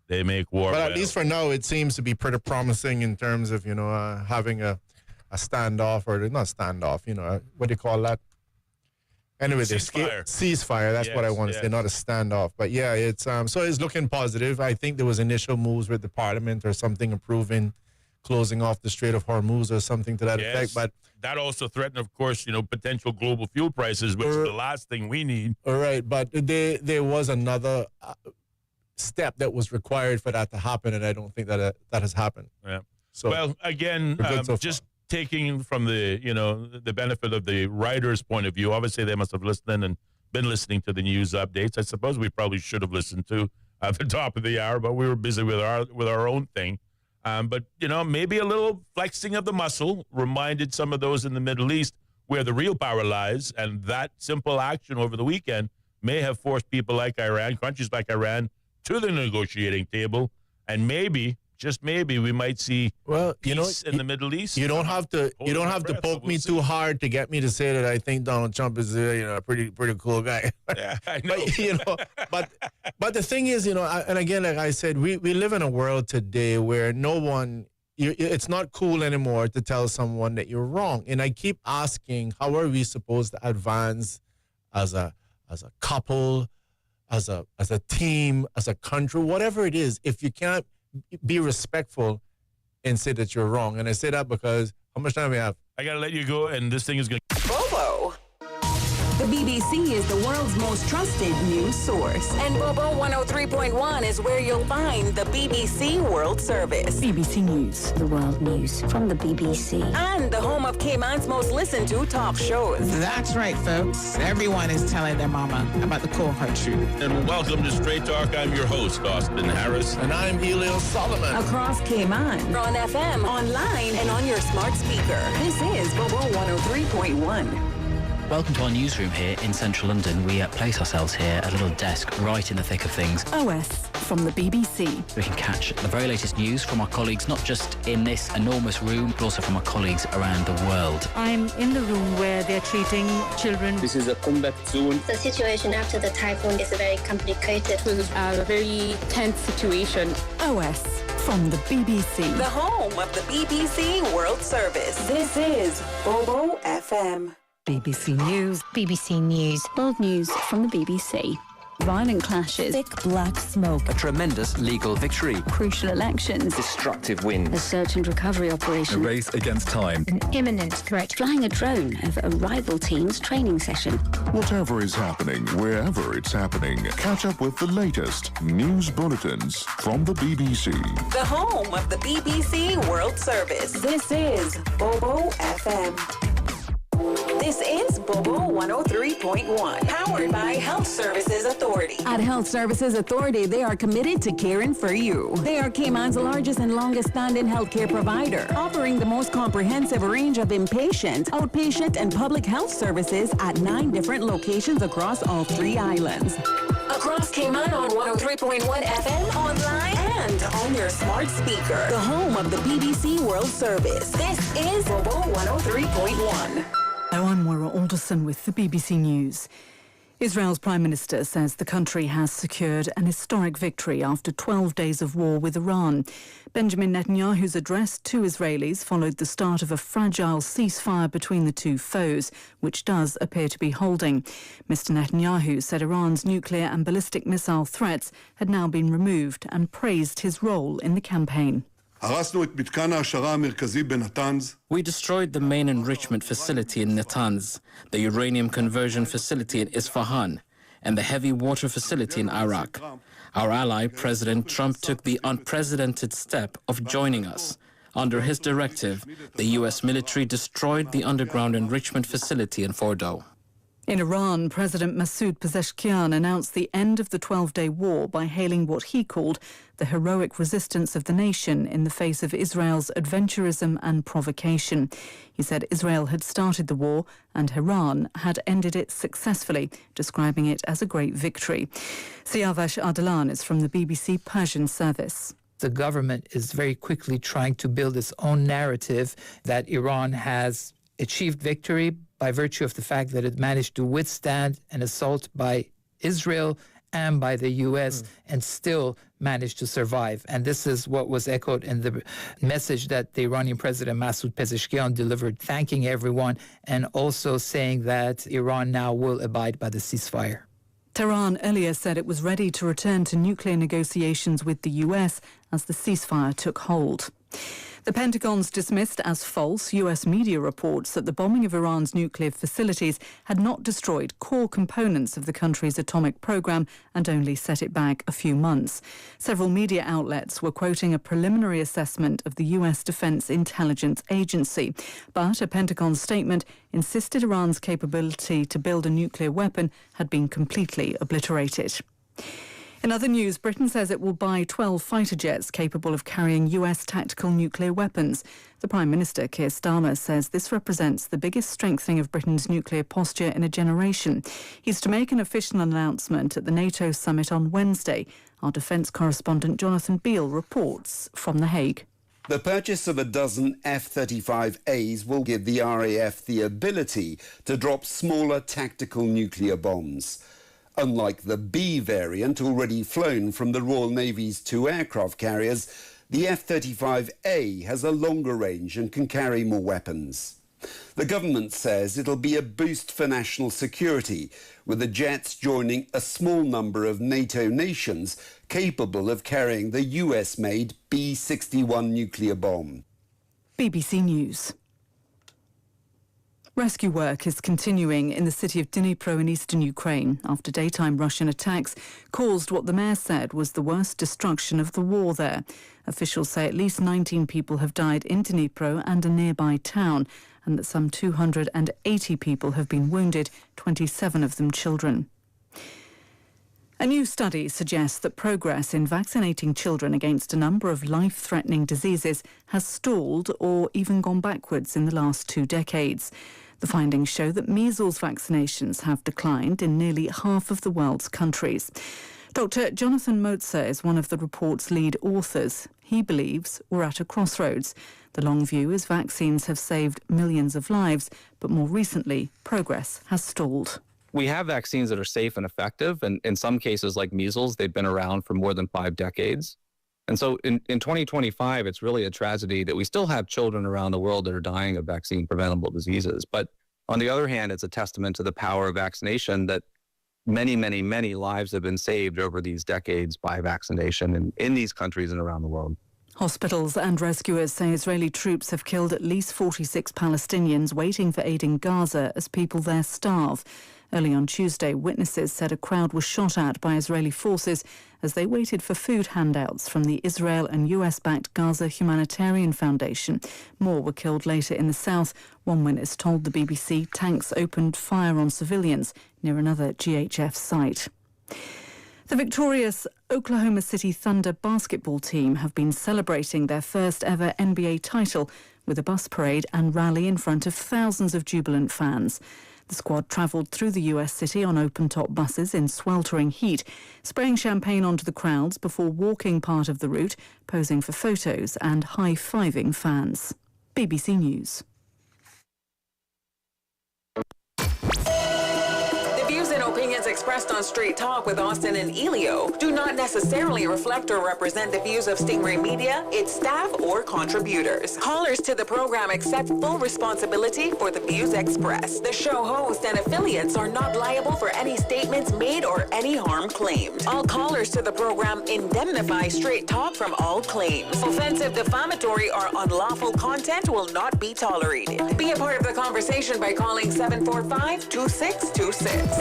they make war. But at least for now, it seems to be pretty promising in terms of, having a standoff, or not standoff, what do you call that? Anyway, ceasefire. That's what I want to say, not a standoff. But yeah, it's so it's looking positive. I think there was initial moves with the parliament or something approving closing off the Strait of Hormuz or something to that effect. But that also threatened, of course, potential global fuel prices, which is the last thing we need. All right, but there was another step that was required for that to happen, and I don't think that has happened. Yeah. So well, again, just taking from the benefit of the writer's point of view, obviously they must have listened and been listening to the news updates. I suppose we probably should have listened to at the top of the hour, but we were busy with our own thing. But maybe a little flexing of the muscle reminded some of those in the Middle East where the real power lies, and that simple action over the weekend may have forced people like Iran, countries like Iran, to the negotiating table, and maybe, just maybe, we might see peace in the Middle East. You don't have to poke me too hard to get me to say that I think Donald Trump is a pretty cool guy. Yeah, I know. But the thing is, and again, like I said, we live in a world today where it's not cool anymore to tell someone that you're wrong. And I keep asking, how are we supposed to advance as a couple, as a team, as a country, whatever it is, if you can't be respectful and say that you're wrong. And I say that because how much time we have? I got to let you go, and this thing is going to... Bobo. The BBC is the world's most trusted news source. And Bobo 103.1 is where you'll find the BBC World Service. BBC News. The world news from the BBC. And the home of Cayman's most listened to talk shows. That's right, folks. Everyone is telling their mama about the cold hard truth. And welcome to Straight Talk. I'm your host, Austin Harris. And I'm Ellio Solomon. Across Cayman. On FM, online, and on your smart speaker. This is Bobo 103.1. Welcome to our newsroom here in central London. We place ourselves here at a little desk right in the thick of things. OS from the BBC. We can catch the very latest news from our colleagues, not just in this enormous room, but also from our colleagues around the world. I'm in the room where they're treating children. This is a combat zone. The situation after the typhoon is very complicated. This is a very tense situation. OS from the BBC. The home of the BBC World Service. This is Bobo FM. BBC News. BBC News. World news from the BBC. Violent clashes. Thick black smoke. A tremendous legal victory. Crucial elections. Destructive wind. A search and recovery operation. A race against time. An imminent threat. Flying a drone over a rival team's training session. Whatever is happening, wherever it's happening, catch up with the latest news bulletins from the BBC. The home of the BBC World Service. This is Bobo FM. This is Bobo 103.1, powered by Health Services Authority. At Health Services Authority, they are committed to caring for you. They are Cayman's largest and longest-standing healthcare provider, offering the most comprehensive range of inpatient, outpatient, and public health services at 9 different locations across all 3 islands. Across Cayman on 103.1 FM, online, and on your smart speaker. The home of the BBC World Service. This is Bobo 103.1. Hello, I'm Moira Alderson with the BBC News. Israel's Prime Minister says the country has secured an historic victory after 12 days of war with Iran. Benjamin Netanyahu's address to Israelis followed the start of a fragile ceasefire between the two foes, which does appear to be holding. Mr. Netanyahu said Iran's nuclear and ballistic missile threats had now been removed and praised his role in the campaign. We destroyed the main enrichment facility in Natanz, the uranium conversion facility in Isfahan, and the heavy water facility in Iraq. Our ally, President Trump, took the unprecedented step of joining us. Under his directive, the U.S. military destroyed the underground enrichment facility in Fordow. In Iran, President Masoud Pezeshkian announced the end of the 12-day war by hailing what he called the heroic resistance of the nation in the face of Israel's adventurism and provocation. He said Israel had started the war and Iran had ended it successfully, describing it as a great victory. Siavash Ardalan is from the BBC Persian service. The government is very quickly trying to build its own narrative that Iran has achieved victory by virtue of the fact that it managed to withstand an assault by Israel and by the U.S. and still managed to survive. And this is what was echoed in the message that the Iranian President Masoud Pezeshkian delivered, thanking everyone and also saying that Iran now will abide by the ceasefire. Tehran earlier said it was ready to return to nuclear negotiations with the U.S. as the ceasefire took hold. The Pentagon's dismissed as false U.S. media reports that the bombing of Iran's nuclear facilities had not destroyed core components of the country's atomic program and only set it back a few months. Several media outlets were quoting a preliminary assessment of the U.S. Defense Intelligence Agency, but a Pentagon statement insisted Iran's capability to build a nuclear weapon had been completely obliterated. In other news, Britain says it will buy 12 fighter jets capable of carrying US tactical nuclear weapons. The Prime Minister, Keir Starmer, says this represents the biggest strengthening of Britain's nuclear posture in a generation. He's to make an official announcement at the NATO summit on Wednesday. Our defence correspondent Jonathan Beale reports from The Hague. The purchase of a dozen F-35As will give the RAF the ability to drop smaller tactical nuclear bombs. Unlike the B variant already flown from the Royal Navy's 2 aircraft carriers, the F-35A has a longer range and can carry more weapons. The government says it'll be a boost for national security, with the jets joining a small number of NATO nations capable of carrying the US-made B-61 nuclear bomb. BBC News. Rescue work is continuing in the city of Dnipro in eastern Ukraine after daytime Russian attacks caused what the mayor said was the worst destruction of the war there. Officials say at least 19 people have died in Dnipro and a nearby town, and that some 280 people have been wounded, 27 of them children. A new study suggests that progress in vaccinating children against a number of life-threatening diseases has stalled or even gone backwards in the last 2 decades. The findings show that measles vaccinations have declined in nearly half of the world's countries. Dr. Jonathan Motzer is one of the report's lead authors. He believes we're at a crossroads. The long view is vaccines have saved millions of lives, but more recently, progress has stalled. We have vaccines that are safe and effective, and in some cases like measles, they've been around for more than 5 decades. And so in 2025, it's really a tragedy that we still have children around the world that are dying of vaccine-preventable diseases. But on the other hand, it's a testament to the power of vaccination that many, many, many lives have been saved over these decades by vaccination in these countries and around the world. Hospitals and rescuers say Israeli troops have killed at least 46 Palestinians waiting for aid in Gaza as people there starve. Early on Tuesday, witnesses said a crowd was shot at by Israeli forces as they waited for food handouts from the Israel and US-backed Gaza Humanitarian Foundation. More were killed later in the south. One witness told the BBC tanks opened fire on civilians near another GHF site. The victorious Oklahoma City Thunder basketball team have been celebrating their first ever NBA title with a bus parade and rally in front of thousands of jubilant fans. The squad travelled through the US city on open-top buses in sweltering heat, spraying champagne onto the crowds before walking part of the route, posing for photos and high-fiving fans. BBC News. Views and opinions expressed on Straight Talk with Austin and Ellio do not necessarily reflect or represent the views of Stingray Media, its staff, or contributors. Callers to the program accept full responsibility for the views expressed. The show host and affiliates are not liable for any statements made or any harm claimed. All callers to the program indemnify Straight Talk from all claims. Offensive, defamatory, or unlawful content will not be tolerated. Be a part of the conversation by calling 745-2626.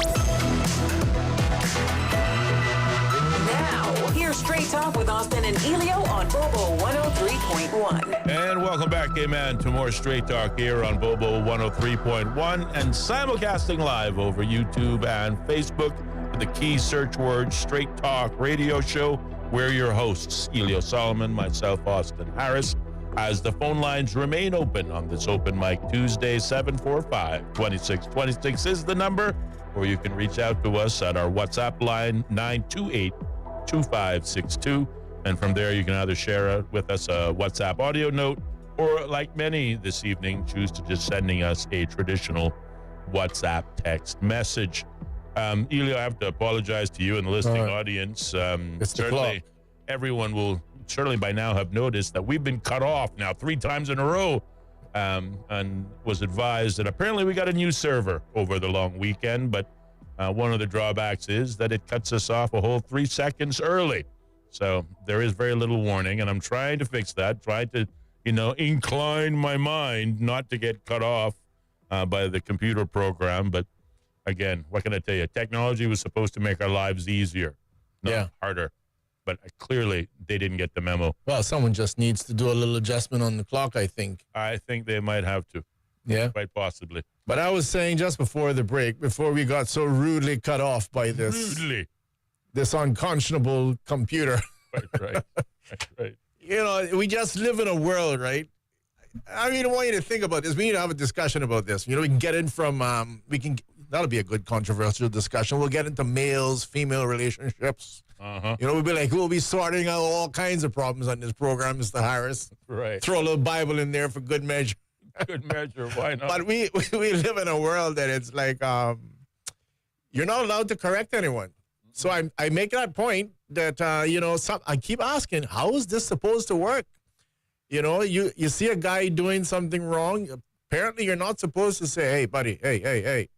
Now, here's Straight Talk with Austin and Ellio on Bobo 103.1. And welcome back, amen, to more Straight Talk here on Bobo 103.1 and simulcasting live over YouTube and Facebook with the key search word Straight Talk Radio Show. We're your hosts, Ellio Solomon, myself, Austin Harris, as the phone lines remain open on this Open Mic Tuesday. 745-2626 is the number, or you can reach out to us at our WhatsApp line, 928-2562. And from there, you can either share with us a WhatsApp audio note, or like many this evening, choose to just sending us a traditional WhatsApp text message. Ellio, I have to apologize to you and the listening audience. Certainly, everyone will certainly by now have noticed that we've been cut off now 3 times in a row, and was advised that apparently we got a new server over the long weekend, but one of the drawbacks is that it cuts us off a whole 3 seconds early. So there is very little warning, and I'm trying to fix that, trying to, incline my mind not to get cut off by the computer program. But again, what can I tell you? Technology was supposed to make our lives easier, not harder. But clearly, they didn't get the memo. Well, someone just needs to do a little adjustment on the clock, I think. I think they might have to. Yeah. Quite possibly. But I was saying just before the break, before we got so rudely cut off by this unconscionable computer. Right. We just live in a world, right? I mean, I want you to think about this. We need to have a discussion about this. We can get in from, that'll be a good controversial discussion. We'll get into males-female relationships. We'll be sorting out all kinds of problems on this program, Mr. Harris. Right. Throw a little Bible in there for good measure. Good measure, why not? But we live in a world that it's like you're not allowed to correct anyone. So I make that point that I keep asking, how is this supposed to work? You see a guy doing something wrong, Apparently, you're not supposed to say, "Hey, buddy, hey,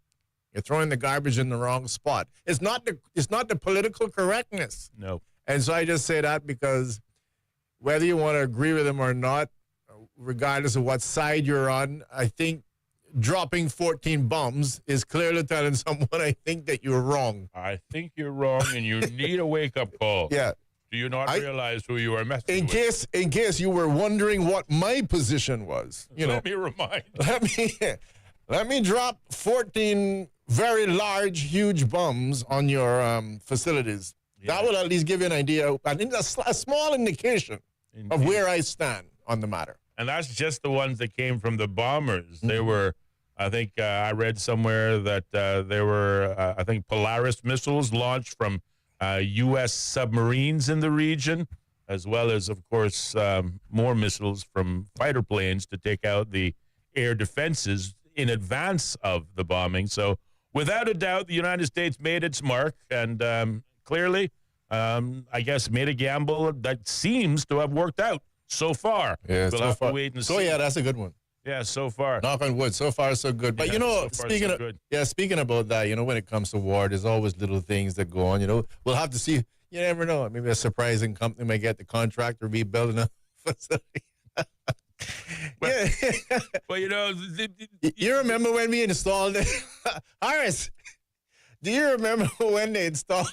you're throwing the garbage in the wrong spot." It's not the political correctness. No. And so I just say that because whether you want to agree with him or not, regardless of what side you're on, I think dropping 14 bombs is clearly telling someone, I think, that you're wrong. I think you're wrong, and you need a wake-up call. Yeah. Do you not realize who you are messing with? In case you were wondering what my position was, Let me remind. Let me drop 14 very large, huge bombs on your facilities. Yeah. That will at least give you an idea, a small indication of where I stand on the matter. And that's just the ones that came from the bombers. Mm-hmm. They were, I think, I read somewhere that there were, I think, Polaris missiles launched from U.S. submarines in the region, as well as, of course, more missiles from fighter planes to take out the air defenses in advance of the bombing. So, without a doubt, the United States made its mark and clearly, I guess, made a gamble that seems to have worked out so far. Yeah, we'll have to wait and see. So, yeah, that's a good one. Yeah, so far. Knock on wood. So far, so good. But, speaking about that, when it comes to war, there's always little things that go on. We'll have to see. You never know. Maybe a surprising company may get the contract to rebuild a facility. Well, you remember when we installed it? Harris, do you remember when they installed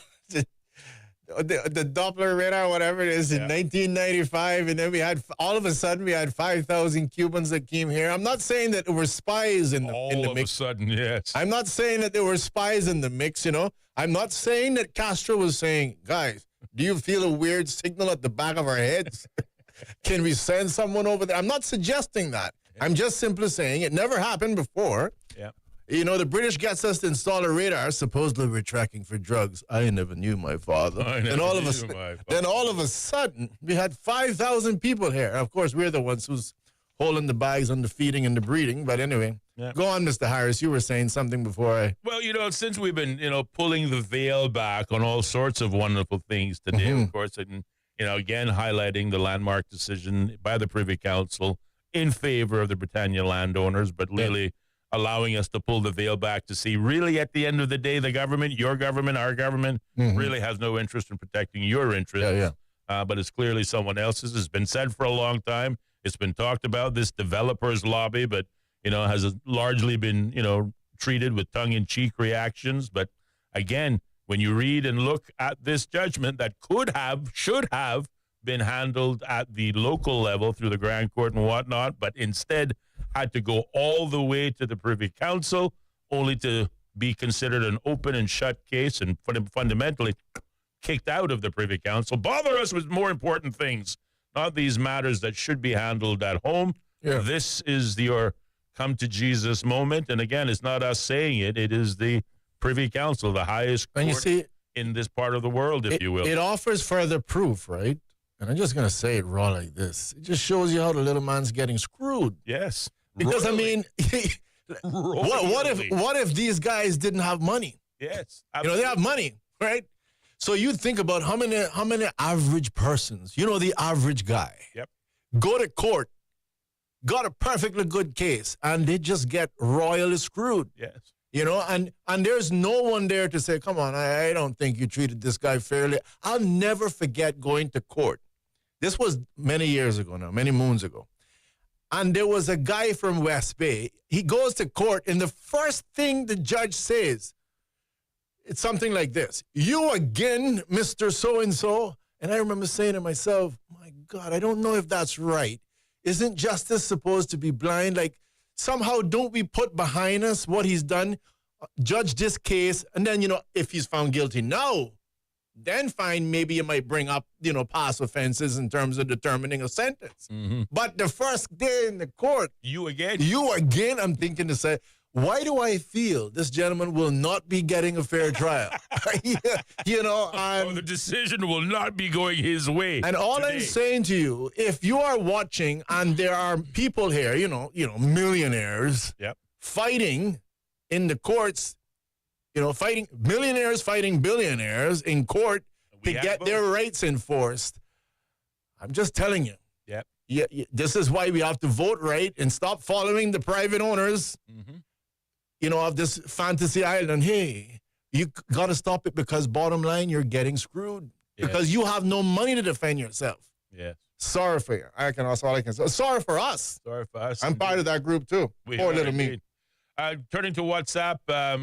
the Doppler radar, whatever it is, in 1995, and then all of a sudden we had 5,000 Cubans that came here. I'm not saying that there were spies in the mix. All of a sudden, yes. I'm not saying that there were spies in the mix, I'm not saying that Castro was saying, guys, do you feel a weird signal at the back of our heads? Can we send someone over there? I'm not suggesting that. Yeah. I'm just simply saying it never happened before. Yeah. The British gets us to install a radar. Supposedly we're tracking for drugs. I never knew my father. Then all of a sudden, we had 5,000 people here. Of course, we're the ones who's holding the bags on the feeding and the breeding. But anyway, Go on, Mr. Harris. You were saying something before Well, since we've been, pulling the veil back on all sorts of wonderful things today, of course, and, again, highlighting the landmark decision by the Privy Council in favor of the Britannia landowners, but really allowing us to pull the veil back to see really at the end of the day, the government, your government, our government really has no interest in protecting your interests. But it's clearly someone else's. It's been said for a long time. It's been talked about, this developers lobby, but, has largely been, treated with tongue-in-cheek reactions. But again, when you read and look at this judgment that should have been handled at the local level through the Grand Court and whatnot, but instead had to go all the way to the Privy Council, only to be considered an open and shut case and fundamentally kicked out of the Privy Council. Bother us with more important things, not these matters that should be handled at home. Yeah. This is your come to Jesus moment. And again, it's not us saying it. It is the Privy Council, the highest court in this part of the world, if you will. It offers further proof, right? And I'm just going to say it raw like this. It just shows you how the little man's getting screwed. Yes. Because, what if these guys didn't have money? Yes. They have money, right? So you think about how many average persons, the average guy, go to court, got a perfectly good case, and they just get royally screwed. Yes. And there's no one there to say, come on, I don't think you treated this guy fairly. I'll never forget going to court. This was many years ago now, many moons ago. And there was a guy from West Bay. He goes to court, and the first thing the judge says, it's something like this: "You again, Mr. So-and-so?" And I remember saying to myself, my God, I don't know if that's right. Isn't justice supposed to be blind? Like, somehow don't we put behind us what he's done, judge this case, and then, if he's found guilty now, then fine, maybe you might bring up, past offenses in terms of determining a sentence. Mm-hmm. But the first day in the court, you again, I'm thinking to say, why do I feel this gentleman will not be getting a fair trial? The decision will not be going his way. And all today. I'm saying to you, if you are watching and there are people here, millionaires fighting in the courts, millionaires fighting billionaires in court to get their rights enforced. I'm just telling you. Yep. this is why we have to vote right and stop following the private owners, of this fantasy island. Hey, you got to stop it because bottom line, you're getting screwed because you have no money to defend yourself. Yes. Sorry for you. That's all I can say. Sorry for us. Sorry for us. I'm part of that group too. Poor little me. Turning to WhatsApp,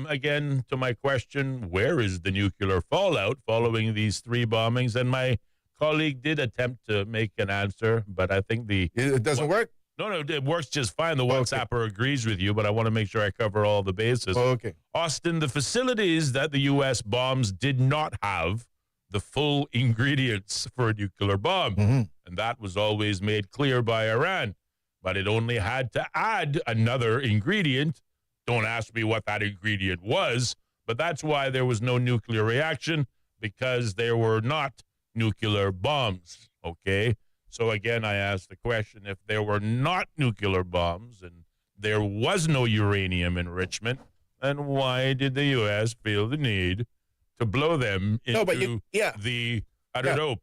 again, to my question, where is the nuclear fallout following these 3 bombings? And my colleague did attempt to make an answer, but I think it doesn't work? No, it works just fine. The WhatsApper agrees with you, but I want to make sure I cover all the bases. Okay. Austin, the facilities that the U.S. bombs did not have the full ingredients for a nuclear bomb. And that was always made clear by Iran. But it only had to add another ingredient. Don't ask me what that ingredient was, but that's why there was no nuclear reaction, because there were not nuclear bombs, okay? So again, I ask the question, if there were not nuclear bombs and there was no uranium enrichment, then why did the U.S. feel the need to blow them into the,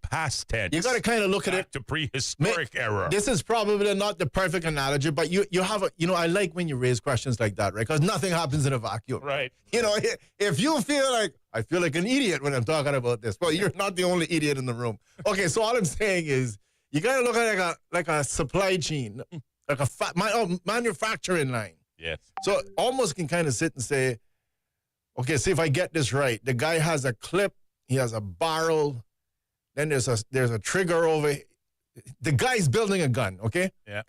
past tense? You got to kind of look at it. To prehistoric era. This is probably not the perfect analogy, but you have I like when you raise questions like that, right? Because nothing happens in a vacuum. Right. If you feel like, I feel like an idiot when I'm talking about this, well, you're not the only idiot in the room. Okay, so all I'm saying is, you got to look at it like a supply chain, like a manufacturing line. Yes. So almost can kind of sit and say, okay, see if I get this right. The guy has a clip, he has a barrel, then there's a trigger over. The guy's building a gun, okay? Yeah.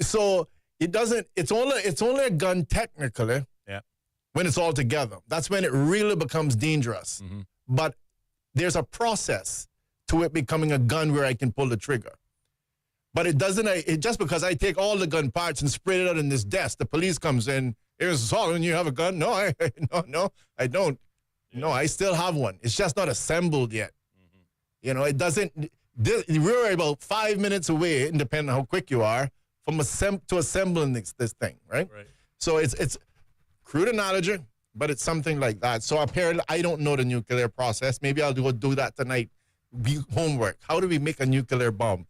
So it's only a gun technically. Yeah. When it's all together. That's when it really becomes dangerous. But there's a process to it becoming a gun where I can pull the trigger. But it doesn't, just because I take all the gun parts and spread it out in this desk, the police comes in, here's Solomon, you have a gun? No, I don't. Yeah. No, I still have one. It's just not assembled yet. It doesn't, we're about 5 minutes away, depending on how quick you are, from assembling this thing, right? So it's crude analogy, but it's something like that. So apparently, I don't know the nuclear process. Maybe I'll go do that tonight. Homework. How do we make a nuclear bomb?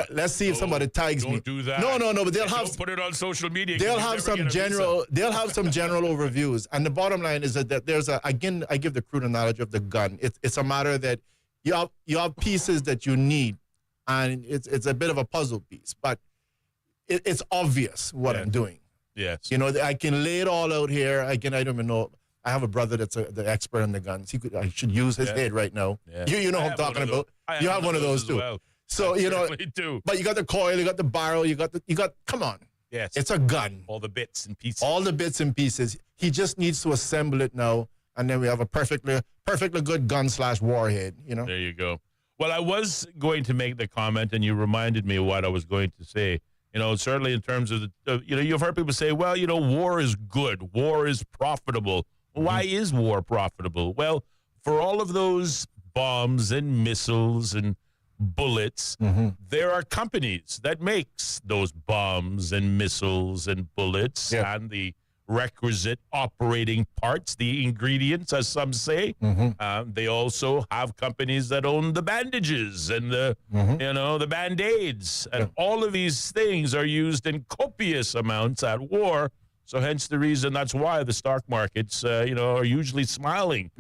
Let's see if somebody tags me. Don't do that. No. But don't put it on social media. They'll have some general. They'll have some general overviews. And the bottom line is that there's I give the crude analogy of the gun. It's a matter that you have pieces that you need, and it's a bit of a puzzle piece, but it's obvious what I'm doing. Yes. I can lay it all out here. I don't even know. I have a brother that's the expert on the guns. I should use his head right now. Yeah. You know what I'm talking about. You have one of those too. Well. So do. But you got the coil, you got the barrel, you got. Come on. Yes. It's a gun. All the bits and pieces. All the bits and pieces. He just needs to assemble it now, and then we have a perfectly good gun / warhead. There you go. Well, I was going to make the comment, and you reminded me of what I was going to say. Certainly in terms of you've heard people say, well, war is good, war is profitable. Why is war profitable? Well, for all of those bombs and missiles and bullets, there are companies that makes those bombs and missiles and bullets and the requisite operating parts, the ingredients, as some say. They also have companies that own the bandages and the Band-Aids. And all of these things are used in copious amounts at war. So hence the reason, that's why the stock markets, are usually smiling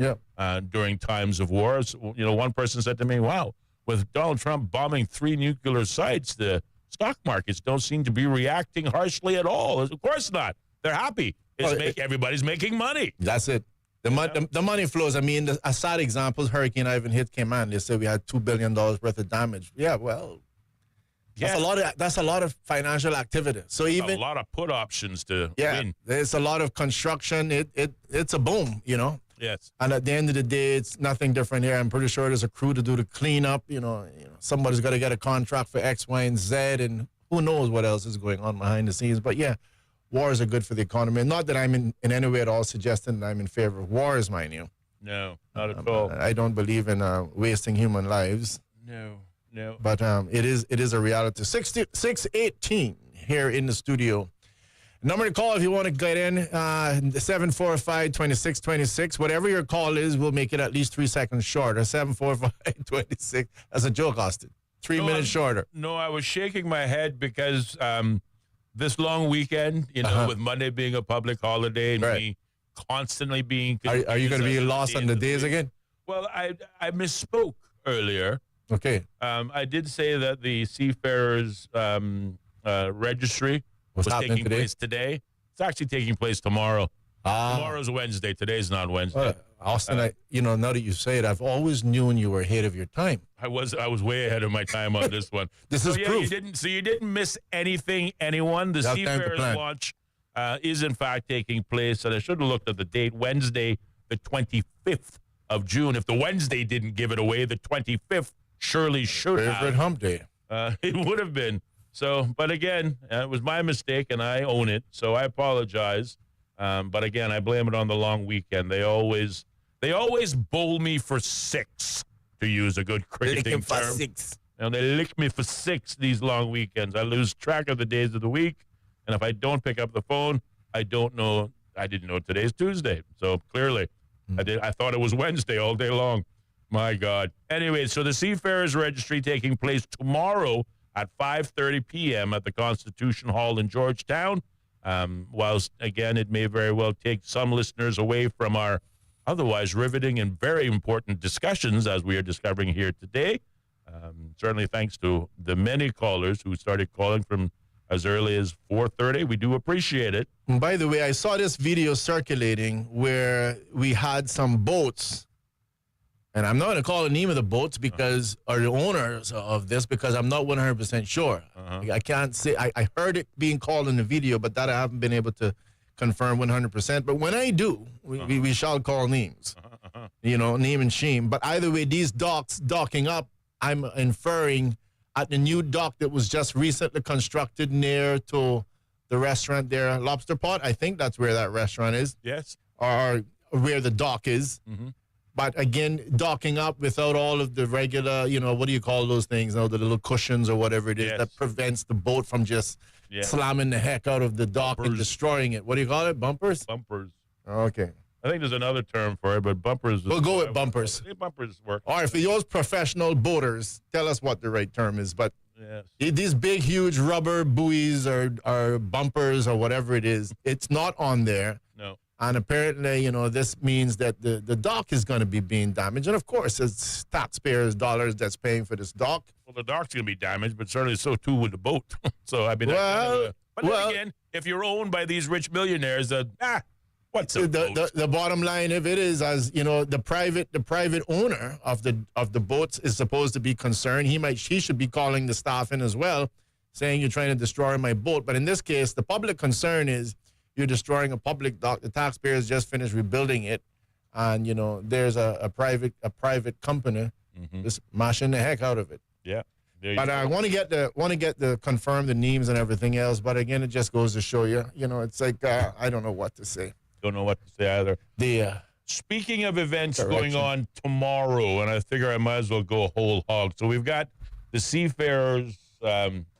during times of wars. One person said to me, wow, with Donald Trump bombing 3 nuclear sites, the stock markets don't seem to be reacting harshly at all. Of course not. They're happy. Everybody's making money. That's it. The money flows. I mean, a sad example, Hurricane Ivan hit Cayman. They said we had $2 billion worth of damage. Yeah, well, that's a lot of financial activity. So even a lot of put options to win. There's a lot of construction. It's a boom, Yes. And at the end of the day, it's nothing different here. I'm pretty sure there's a crew to do the cleanup. Somebody's got to get a contract for X, Y, and Z, and who knows what else is going on behind the scenes. But wars are good for the economy. Not that I'm in any way at all suggesting that I'm in favor of wars, mind you. No, not at all. I don't believe in wasting human lives. No. But it is a reality. 618 here in the studio. Number to call if you want to get in, 745-2626. Whatever your call is, we'll make it at least 3 seconds shorter. 745-26. That's a joke, Austin. 3 minutes shorter. No, I was shaking my head because this long weekend, with Monday being a public holiday and me constantly being... Are you going to be lost on the days again? Well, I misspoke earlier. Okay. I did say that the Seafarers Registry was taking place today. It's actually taking place tomorrow. Tomorrow's Wednesday. Today's not Wednesday. Austin, now that you say it, I've always known you were ahead of your time. I was way ahead of my time on this one. This is proof. You didn't miss anything, anyone. The Seafarers launch is in fact taking place, and I should have looked at the date, Wednesday, the 25th of June. If the Wednesday didn't give it away, the 25th surely should have. Favorite hump day. It would have been. So, but again, it was my mistake, and I own it, so I apologize. But again, I blame it on the long weekend. They always bowl me for 6, to use a good cricketing term. For 6. They lick me for 6 these long weekends. I lose track of the days of the week, and if I don't pick up the phone, I didn't know today's Tuesday. So clearly, I thought it was Wednesday all day long. My God. Anyway, so the Seafarers Registry taking place tomorrow at 5:30 p.m. at the Constitution Hall in Georgetown. Whilst, again, it may very well take some listeners away from our otherwise riveting and very important discussions, as we are discovering here today. Certainly thanks to the many callers who started calling from as early as 4:30. We do appreciate it. And by the way, I saw this video circulating where we had some boats, and I'm not going to call the name of the boats because, or the owners of this, because I'm not 100% sure. I can't say, I heard it being called in the video, but that I haven't been able to confirm 100%. But when I do, we shall call names, name and shame. But either way, these docking up, I'm inferring at the new dock that was just recently constructed near to the restaurant there, Lobster Pot. I think that's where that restaurant is. Yes. Or where the dock is. But again, docking up without all of the regular, what do you call those things? The little cushions or whatever it is that prevents the boat from just slamming the heck out of the dock and destroying it. What do you call it? Bumpers? Bumpers. Okay. I think there's another term for it, but bumpers. We'll go with bumpers. Bumpers work. All right, for those professional boaters, tell us what the right term is. But these big, huge rubber buoys or bumpers or whatever it is, it's not on there. No. And apparently, this means that the dock is going to be being damaged. And, of course, it's taxpayers' dollars that's paying for this dock. Well, the dock's going to be damaged, but certainly so too with the boat. So, I mean, but then again, if you're owned by these rich millionaires, what's a boat? The bottom line of it is, as the private owner of the boats is supposed to be concerned. He should be calling the staff in as well, saying you're trying to destroy my boat. But in this case, the public concern is you're destroying a public dock. The taxpayers just finished rebuilding it, and there's a private company just mashing the heck out of it. Yeah. But I want to get the confirm the names and everything else. But again, it just goes to show you, it's like I don't know what to say. Don't know what to say either. Speaking of events going on tomorrow, and I figure I might as well go whole hog. So we've got the Seafarers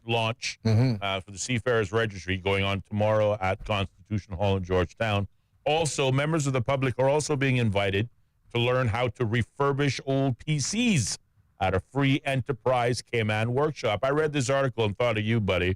launch for the Seafarers Registry going on tomorrow at Constitution Hall in Georgetown. Also, members of the public are also being invited to learn how to refurbish old PCs at a free enterprise Cayman workshop. I read this article and thought of you, buddy.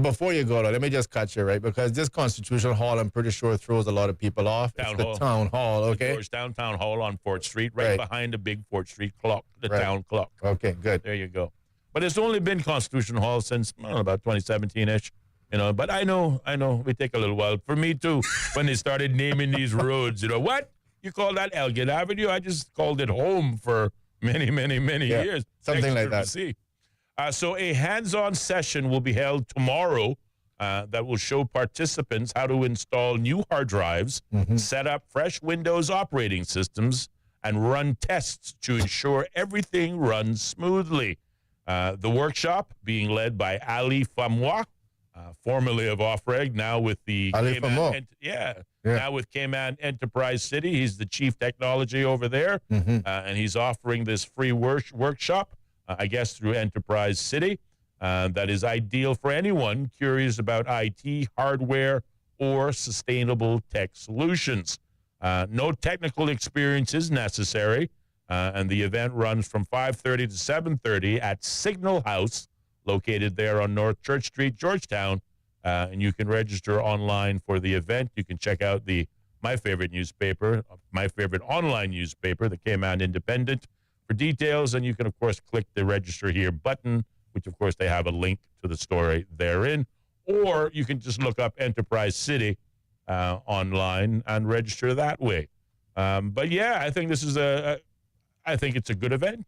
Before you go, let me just cut you, right? Because this Constitution Hall, I'm pretty sure, throws a lot of people off. It's the town hall, okay? Georgetown Town Hall on Fort Street, right behind the big Fort Street clock, the town clock. Okay, good. There you go. But it's only been Constitution Hall since, about 2017-ish. But I know, we take a little while. For me, too, when they started naming these roads, what? You call that Elgin Avenue? I just called it home for many, many, many years. Something like that. So a hands-on session will be held tomorrow that will show participants how to install new hard drives, set up fresh Windows operating systems, and run tests to ensure everything runs smoothly. The workshop being led by Ali Famois, formerly of Offreg, now with the now with Cayman Enterprise City. He's the chief technology over there, and he's offering this free workshop, I guess, through Enterprise City. That is ideal for anyone curious about IT, hardware, or sustainable tech solutions. No technical experience is necessary. And the event runs from 5:30 to 7:30 at Signal House, located there on North Church Street, Georgetown. And you can register online for the event. You can check out my favorite newspaper, my favorite online newspaper, the Cayman Independent, for details. And you can, of course, click the Register Here button, which, of course, they have a link to the story therein. Or you can just look up Enterprise City online and register that way. But, yeah, I think this is I think it's a good event.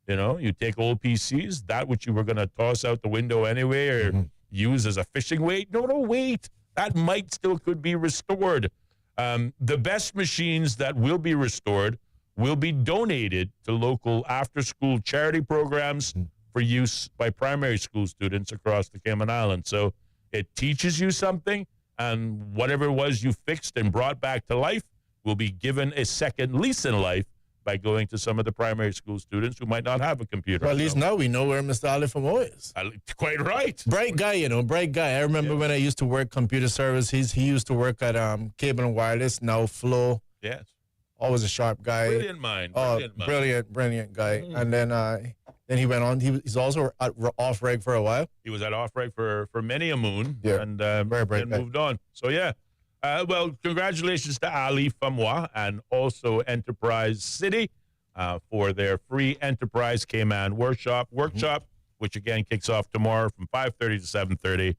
You know, you take old PCs, that which you were going to toss out the window anyway or use as a fishing weight. No, wait. That might still could be restored. The best machines that will be restored will be donated to local after-school charity programs for use by primary school students across the Cayman Islands. So it teaches you something, and whatever it was you fixed and brought back to life will be given a second lease in life by going to some of the primary school students who might not have a computer. Well, at least now we know where Mr. Ali Famo is. Quite right. Bright guy, bright guy. I remember when I used to work computer services, he used to work at Cable and Wireless, now Flow. Yes. Always a sharp guy. Brilliant mind. Brilliant guy. And then he went on. He's also at off-reg for a while. He was at off-reg for many a moon. Yeah. And very bright guy. moved on. So, yeah. Well, congratulations to Ali Famois and also Enterprise City for their free Enterprise Cayman workshop, which again kicks off tomorrow from 5:30 to 7:30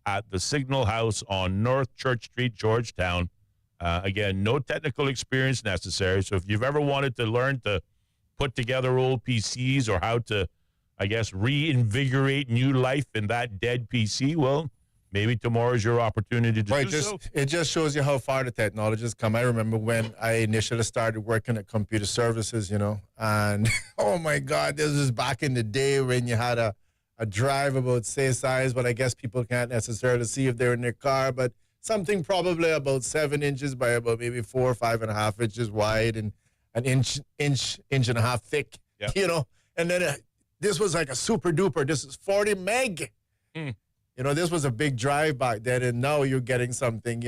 at the Signal House on North Church Street, Georgetown. Again, no technical experience necessary. So if you've ever wanted to learn to put together old PCs or how to, I guess, reinvigorate new life in that dead PC, well, maybe tomorrow's your opportunity to do so. It just shows you how far the technology has come. I remember when I initially started working at computer services, and oh my God, this was back in the day when you had a drive about say size, but I guess people can't necessarily see if they're in their car, but something probably about 7 inches by about maybe 4 or 5.5 inches wide and an inch and a half thick, and then this was like a super duper. This is 40 meg. This was a big drive back then, and now you're getting something,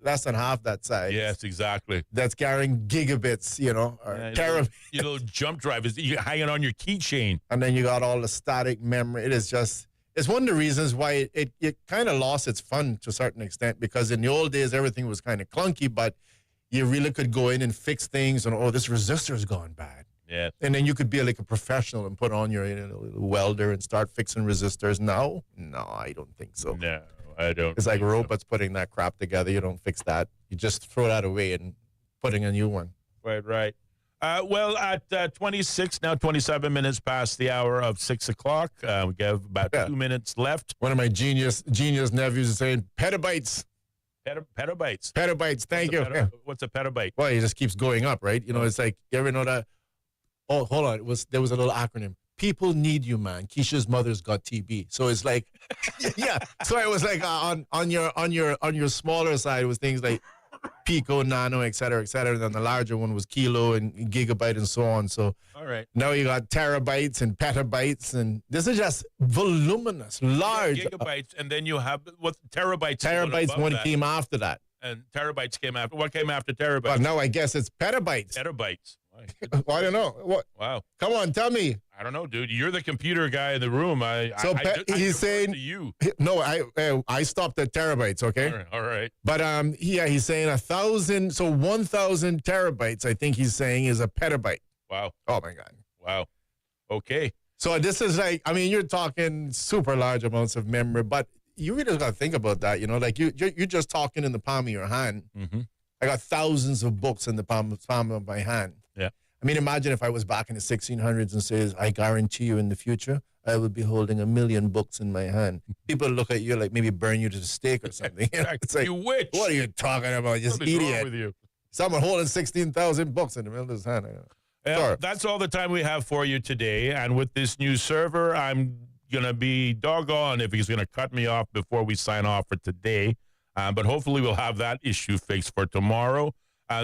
less than half that size. Yes, exactly. That's carrying gigabits, or terabits. Jump drive is hanging on your keychain. And then you got all the static memory. It's one of the reasons why it kind of lost its fun to a certain extent, because in the old days, everything was kind of clunky, but you really could go in and fix things, and, this resistor's gone bad. Yeah. And then you could be like a professional and put on your little welder and start fixing resistors. No, I don't think so. No, I don't. It's like robots putting that crap together. You don't fix that. You just throw that away and putting a new one. Right. Well, at 27 minutes past the hour of 6 o'clock, we have about 2 minutes left. One of my genius nephews is saying petabytes. Petabytes. Petabytes. Thank you. What's a petabyte? Well, it just keeps going up, right? It's like, you ever know that? Oh, hold on. There was a little acronym. People need you, man. Keisha's mother's got TB. So it's like, yeah. So it was like on your smaller side was things like pico, nano, et cetera, et cetera. And then the larger one was kilo and gigabyte and so on. So all right. Now you got terabytes and petabytes, and this is just voluminous, large. Gigabytes, and then you have what terabytes. Terabytes one came after that. And terabytes came after. What came after terabytes? Well, now I guess it's petabytes. Petabytes. Well, I don't know. What? Wow. Come on, tell me. I don't know, dude. You're the computer guy in the room. He's saying to you. No, I stopped at terabytes. Okay. All right. But he's saying 1,000. So 1,000 terabytes. I think he's saying is a petabyte. Wow. Oh my God. Wow. Okay. So this is like, you're talking super large amounts of memory, but you really got to think about that. Like you're just talking in the palm of your hand. Mm-hmm. I got thousands of books in the palm of my hand. Yeah. Imagine if I was back in the 1600s and says, I guarantee you in the future, I will be holding 1 million books in my hand. People look at you like maybe burn you to the stake or something. It's like, you witch. What are you talking about? Just idiot. Wrong with you? Someone holding 16,000 books in the middle of his hand. Yeah, that's all the time we have for you today. And with this new server, I'm going to be doggone if he's going to cut me off before we sign off for today. But hopefully we'll have that issue fixed for tomorrow.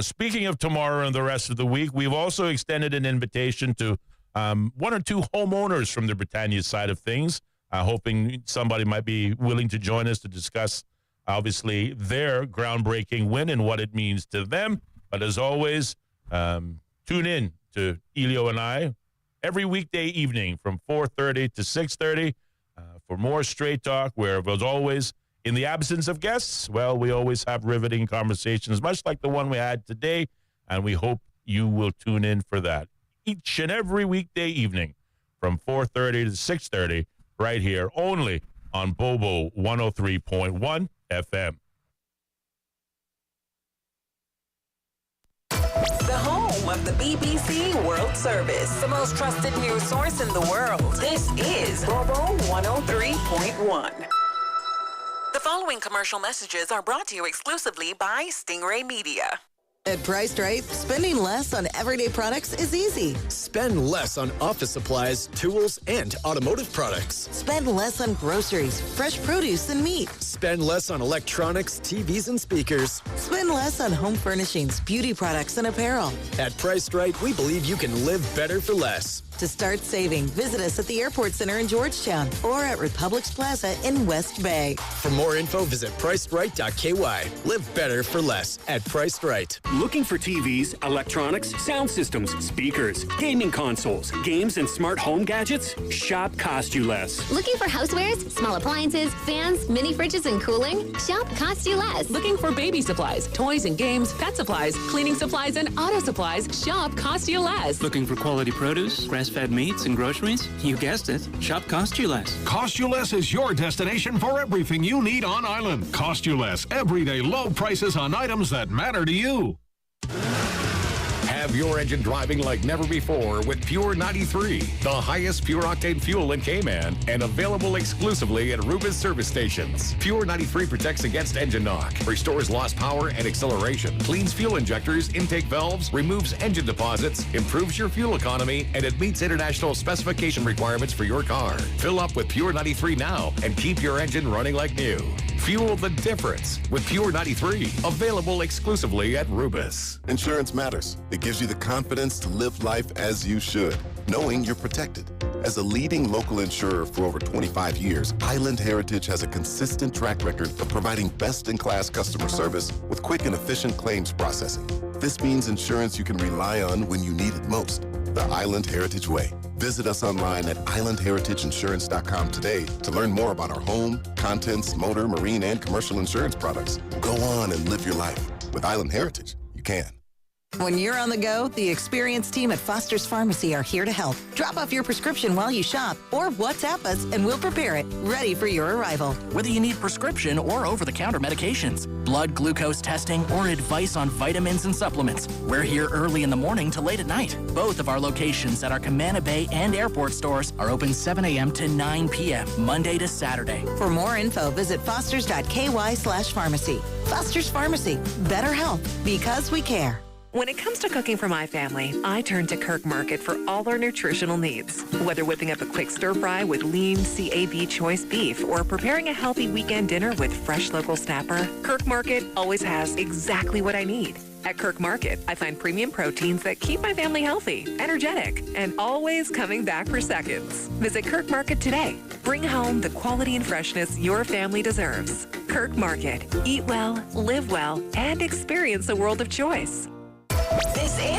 Speaking of tomorrow and the rest of the week, we've also extended an invitation to 1 or 2 homeowners from the Britannia side of things, hoping somebody might be willing to join us to discuss, obviously, their groundbreaking win and what it means to them. But as always, tune in to Ellio and I every weekday evening from 4:30 to 6:30 for more Straight Talk, where, as always, in the absence of guests, well, we always have riveting conversations, much like the one we had today, and we hope you will tune in for that each and every weekday evening from 4:30 to 6:30 right here, only on Bobo 103.1 FM. The home of the BBC World Service, the most trusted news source in the world. This is Bobo 103.1. The following commercial messages are brought to you exclusively by Stingray Media. At Priced Right, spending less on everyday products is easy. Spend less on office supplies, tools, and automotive products. Spend less on groceries, fresh produce, and meat. Spend less on electronics, TVs, and speakers. Spend less on home furnishings, beauty products, and apparel. At Priced Right, we believe you can live better for less. To start saving, visit us at the Airport Center in Georgetown or at Republic's Plaza in West Bay. For more info, visit pricedright.ky. Live better for less at Priced Right. Looking for TVs, electronics, sound systems, speakers, gaming consoles, games, and smart home gadgets? Shop Cost You Less. Looking for housewares, small appliances, fans, mini fridges, and cooling? Shop Cost You Less. Looking for baby supplies, toys and games, pet supplies, cleaning supplies, and auto supplies? Shop Cost You Less. Looking for quality produce, grass-fed meats, and groceries? You guessed it. Shop Cost You Less. Cost You Less is your destination for everything you need on island. Cost You Less. Everyday low prices on items that matter to you. Have your engine driving like never before with Pure 93, the highest pure octane fuel in Cayman, and available exclusively at Rubis service stations. Pure 93 protects against engine knock, restores lost power and acceleration, cleans fuel injectors, intake valves, removes engine deposits, improves your fuel economy, and it meets international specification requirements for your car. Fill up with Pure 93 now and keep your engine running like new. Fuel the difference with Pure 93, available exclusively at Rubis. Insurance matters. It gives you the confidence to live life as you should, knowing you're protected. As a leading local insurer for over 25 years, Island Heritage has a consistent track record of providing best-in-class customer service with quick and efficient claims processing. This means insurance you can rely on when you need it most. The Island Heritage Way. Visit us online at islandheritageinsurance.com today to learn more about our home, contents, motor, marine, and commercial insurance products. Go on and live your life. With Island Heritage, you can. When you're on the go, the experienced team at Foster's Pharmacy are here to help. Drop off your prescription while you shop or WhatsApp us and we'll prepare it, ready for your arrival. Whether you need prescription or over-the-counter medications, blood glucose testing, or advice on vitamins and supplements, we're here early in the morning to late at night. Both of our locations at our Camana Bay and airport stores are open 7 a.m. to 9 p.m., Monday to Saturday. For more info, visit fosters.ky/pharmacy. Foster's Pharmacy. Better health because we care. When it comes to cooking for my family, I turn to Kirk Market for all our nutritional needs. Whether whipping up a quick stir fry with lean CAB choice beef or preparing a healthy weekend dinner with fresh local snapper, Kirk Market always has exactly what I need. At Kirk Market, I find premium proteins that keep my family healthy, energetic, and always coming back for seconds. Visit Kirk Market today. Bring home the quality and freshness your family deserves. Kirk Market. Eat well, live well, and experience a world of choice. This is